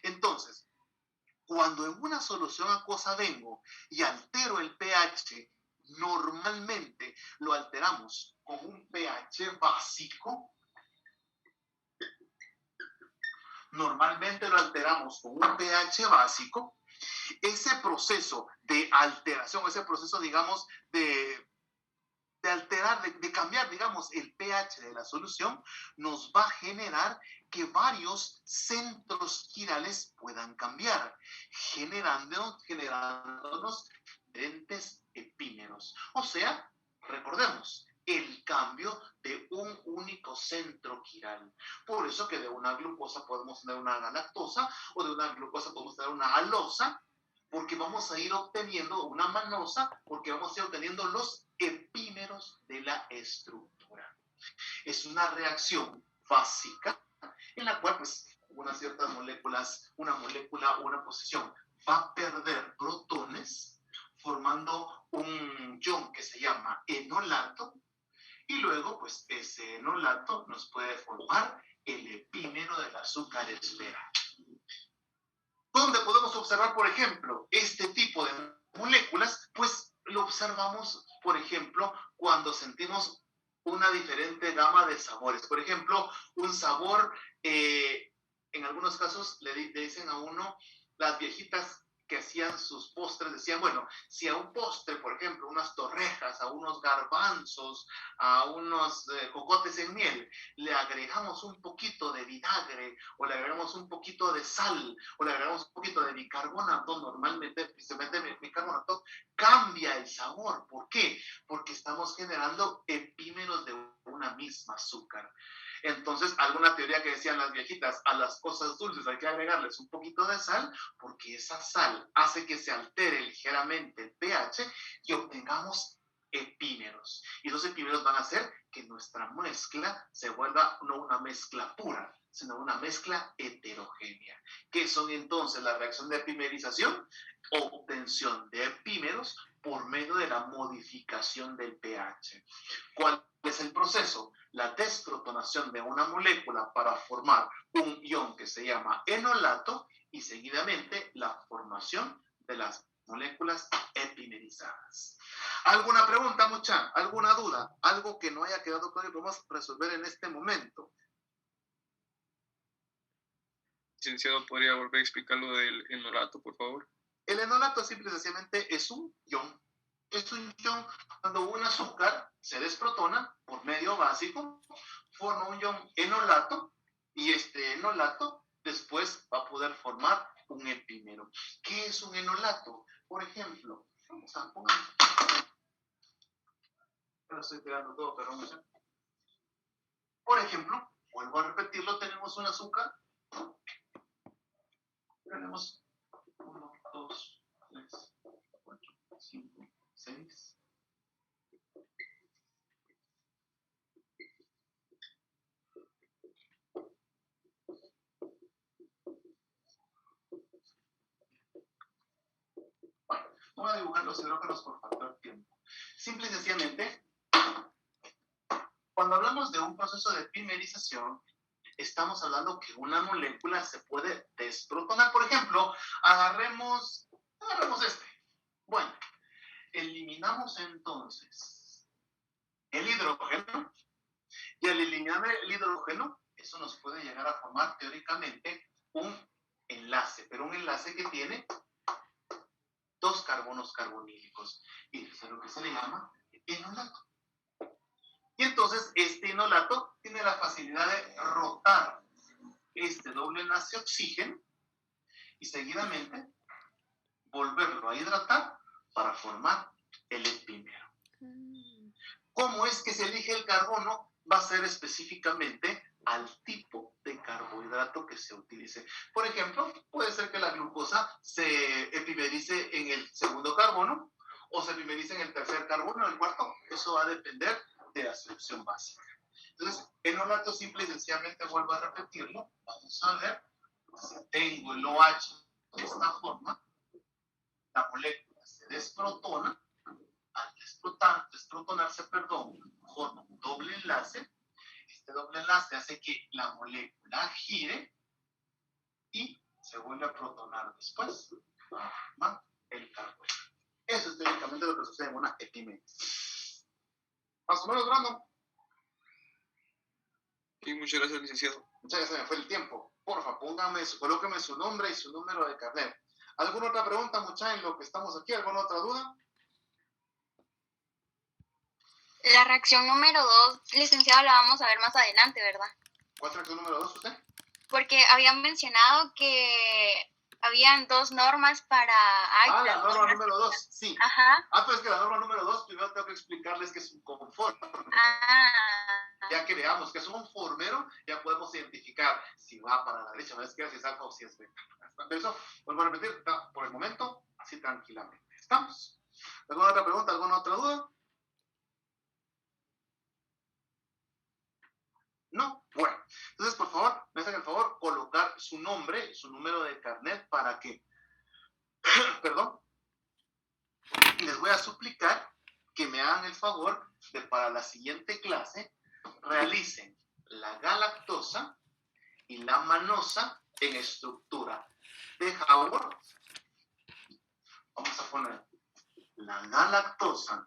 Entonces, cuando en una solución acuosa vengo y altero el pH, normalmente lo alteramos con un pH básico. Normalmente lo alteramos con un pH básico. Ese proceso de alteración, ese proceso, digamos, de alterar, de cambiar, digamos, el pH de la solución, nos va a generar que varios centros quirales puedan cambiar, generándonos diferentes epímeros. O sea, recordemos, el cambio de un único centro quiral. Por eso que de una glucosa podemos tener una galactosa, o de una glucosa podemos tener una alosa, porque vamos a ir obteniendo una manosa, porque vamos a ir obteniendo los epímeros de la estructura. Es una reacción básica en la cual, pues, unas ciertas moléculas, una molécula o una posición va a perder protones formando un ion que se llama enolato, y luego, pues, ese enolato nos puede formar el epímero del azúcar esfera. ¿Dónde podemos observar, por ejemplo, este tipo de moléculas? Pues lo observamos, por ejemplo, cuando sentimos una diferente gama de sabores. Por ejemplo, un sabor, en algunos casos le dicen a uno, las viejitas que hacían sus postres, decían, bueno, si a un postre, por ejemplo, unas torrejas, a unos garbanzos, a unos cocotes en miel, le agregamos un poquito de vinagre, o le agregamos un poquito de sal, o le agregamos un poquito de bicarbonato, normalmente, precisamente bicarbonato, cambia el sabor. ¿Por qué? Porque estamos generando epímeros de una misma azúcar. Entonces, alguna teoría que decían las viejitas, a las cosas dulces hay que agregarles un poquito de sal, porque esa sal hace que se altere ligeramente el pH y obtengamos epímeros. Y esos epímeros van a hacer que nuestra mezcla se vuelva no una mezcla pura, sino una mezcla heterogénea. ¿Qué son entonces la reacción de epimerización? Obtención de epímeros por medio de la modificación del pH. ¿Cuál es el proceso? La desprotonación de una molécula para formar un ion que se llama enolato y seguidamente la formación de las moléculas epimerizadas. ¿Alguna pregunta, mucha? ¿Alguna duda? ¿Algo que no haya quedado claro y podemos resolver en este momento? Licenciado, ¿podría volver a explicar lo del enolato, por favor? El enolato simple y sencillamente es un ion. Es un ion cuando un azúcar se desprotona por medio básico, forma un ion enolato y este enolato después va a poder formar un epímero. ¿Qué es un enolato? Por ejemplo, vamos a poner... Ahora estoy pegando todo, perdón. Por ejemplo, Vuelvo a repetirlo, tenemos un azúcar. Tenemos 1, 2, 3, 4, 5, 6. Voy a dibujar los hidrógenos por factor tiempo. Simple y sencillamente, cuando hablamos de un proceso de dimerización, estamos hablando que una molécula se puede desprotonar. Por ejemplo, agarremos este. Bueno, eliminamos entonces el hidrógeno, y al eliminar el hidrógeno, eso nos puede llegar a formar teóricamente un enlace, pero un enlace que tiene 2 carbonos carbonílicos, y eso es lo que se le llama enolato. Y entonces este enolato tiene la facilidad de rotar este doble enlace oxígeno y seguidamente volverlo a hidratar para formar el epímero. ¿Cómo es que se elige el carbono? Va a ser específicamente al tipo de carbohidrato que se utilice. Por ejemplo, puede ser que la glucosa se epimerice en el segundo carbono o se epimerice en el tercer carbono, en el cuarto. Eso va a depender de la selección básica. Entonces, enolato simple y sencillamente vuelvo a repetirlo. Vamos a ver. Si tengo el OH de esta forma, la molécula se desprotona. Al desprotonarse, forma un doble enlace. Este doble enlace hace que la molécula gire y se vuelve a protonar después. Forma el carbono. Eso es técnicamente lo que sucede en una epimerisis. Más o menos, Brandon. Y muchas gracias, licenciado. Muchas gracias, me fue el tiempo. Porfa, colóqueme su nombre y su número de carnet. ¿Alguna otra pregunta, muchachos, en lo que estamos aquí? ¿Alguna otra duda? La reacción número 2, licenciado, la vamos a ver más adelante, ¿verdad? ¿Cuál es la reacción número 2 usted? Porque habían mencionado que habían 2 normas para... la norma número 2, sí. Ajá. Pero es que la norma número 2, primero tengo que explicarles que es un conforme. Ya que veamos que es un formero, ya podemos identificar si va para la derecha, si es alfa o si es beta. Eso, vuelvo a repetir, por el momento, así tranquilamente. ¿Estamos? ¿Alguna otra pregunta, alguna otra duda? ¿No? Bueno, entonces por favor, me hacen el favor colocar su nombre, su número de carnet para que, perdón, les voy a suplicar que me hagan el favor de para la siguiente clase realicen la galactosa y la manosa en estructura de Howard. Vamos a poner la galactosa.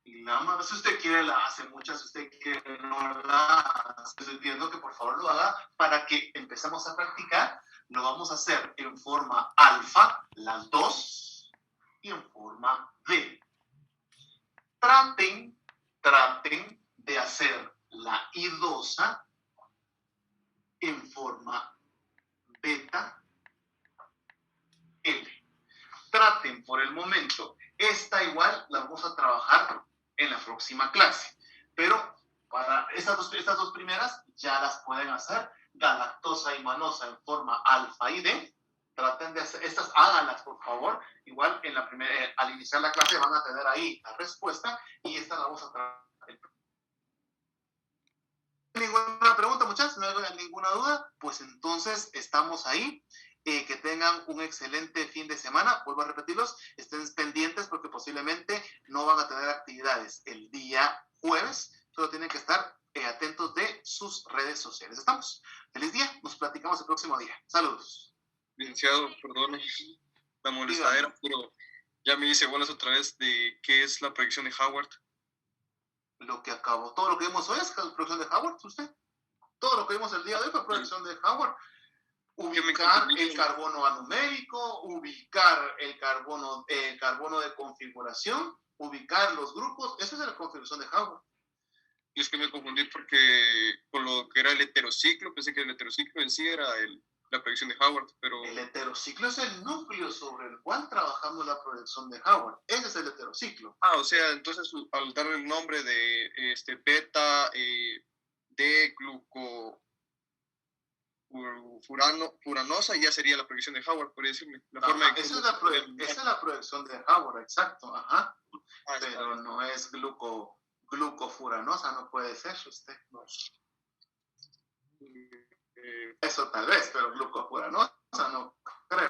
Y nada más, si usted quiere la hace, muchas, si usted quiere no la hace, estoy pidiendo que por favor lo haga para que empecemos a practicar. Lo vamos a hacer en forma alfa, las 2, y en forma B. Traten de hacer la idosa en forma beta L. Traten por el momento. Esta igual la vamos a trabajar en la próxima clase. Pero para estas dos primeras ya las pueden hacer. Galactosa y manosa en forma alfa y D. Traten de hacer estas, háganlas por favor. Igual en la primera, al iniciar la clase van a tener ahí la respuesta y esta la vamos a trabajar. ¿Ninguna pregunta, muchachos? ¿No hay ninguna duda? Pues entonces estamos ahí. Que tengan un excelente fin de semana. Vuelvo a repetirlos, estén pendientes porque posiblemente no van a tener actividades el día jueves. Solo tienen que estar atentos de sus redes sociales. ¿Estamos? Feliz día. Nos platicamos el próximo día. Saludos. Licenciado, perdone la molestadera, pero ya me dice bolas otra vez de qué es la proyección de Howard. Lo que acabo, todo lo que vimos hoy es la proyección de Howard, usted. Todo lo que vimos el día de hoy fue proyección de Howard. Ubicar el carbono anumérico, ubicar el carbono de configuración, ubicar los grupos, esa es la configuración de Howard. Y es que me confundí porque con lo que era el heterociclo, pensé que el heterociclo en sí era la proyección de Howard, pero... El heterociclo es el núcleo sobre el cual trabajamos la proyección de Howard. Ese es el heterociclo. O sea, entonces al darle el nombre de beta, de furanosa, ya sería la proyección de Howard, por decirme. La forma Ajá, de esa es la proyección de Howard, exacto, ajá. Pero no es glucofuranosa, no puede ser usted. No. Eso tal vez, pero glucofuranosa no creo.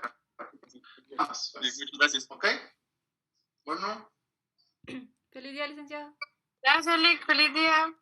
Vamos, pues. Muchas gracias. ¿Ok? Bueno. Feliz día, licenciado. Gracias, Lick. Feliz día.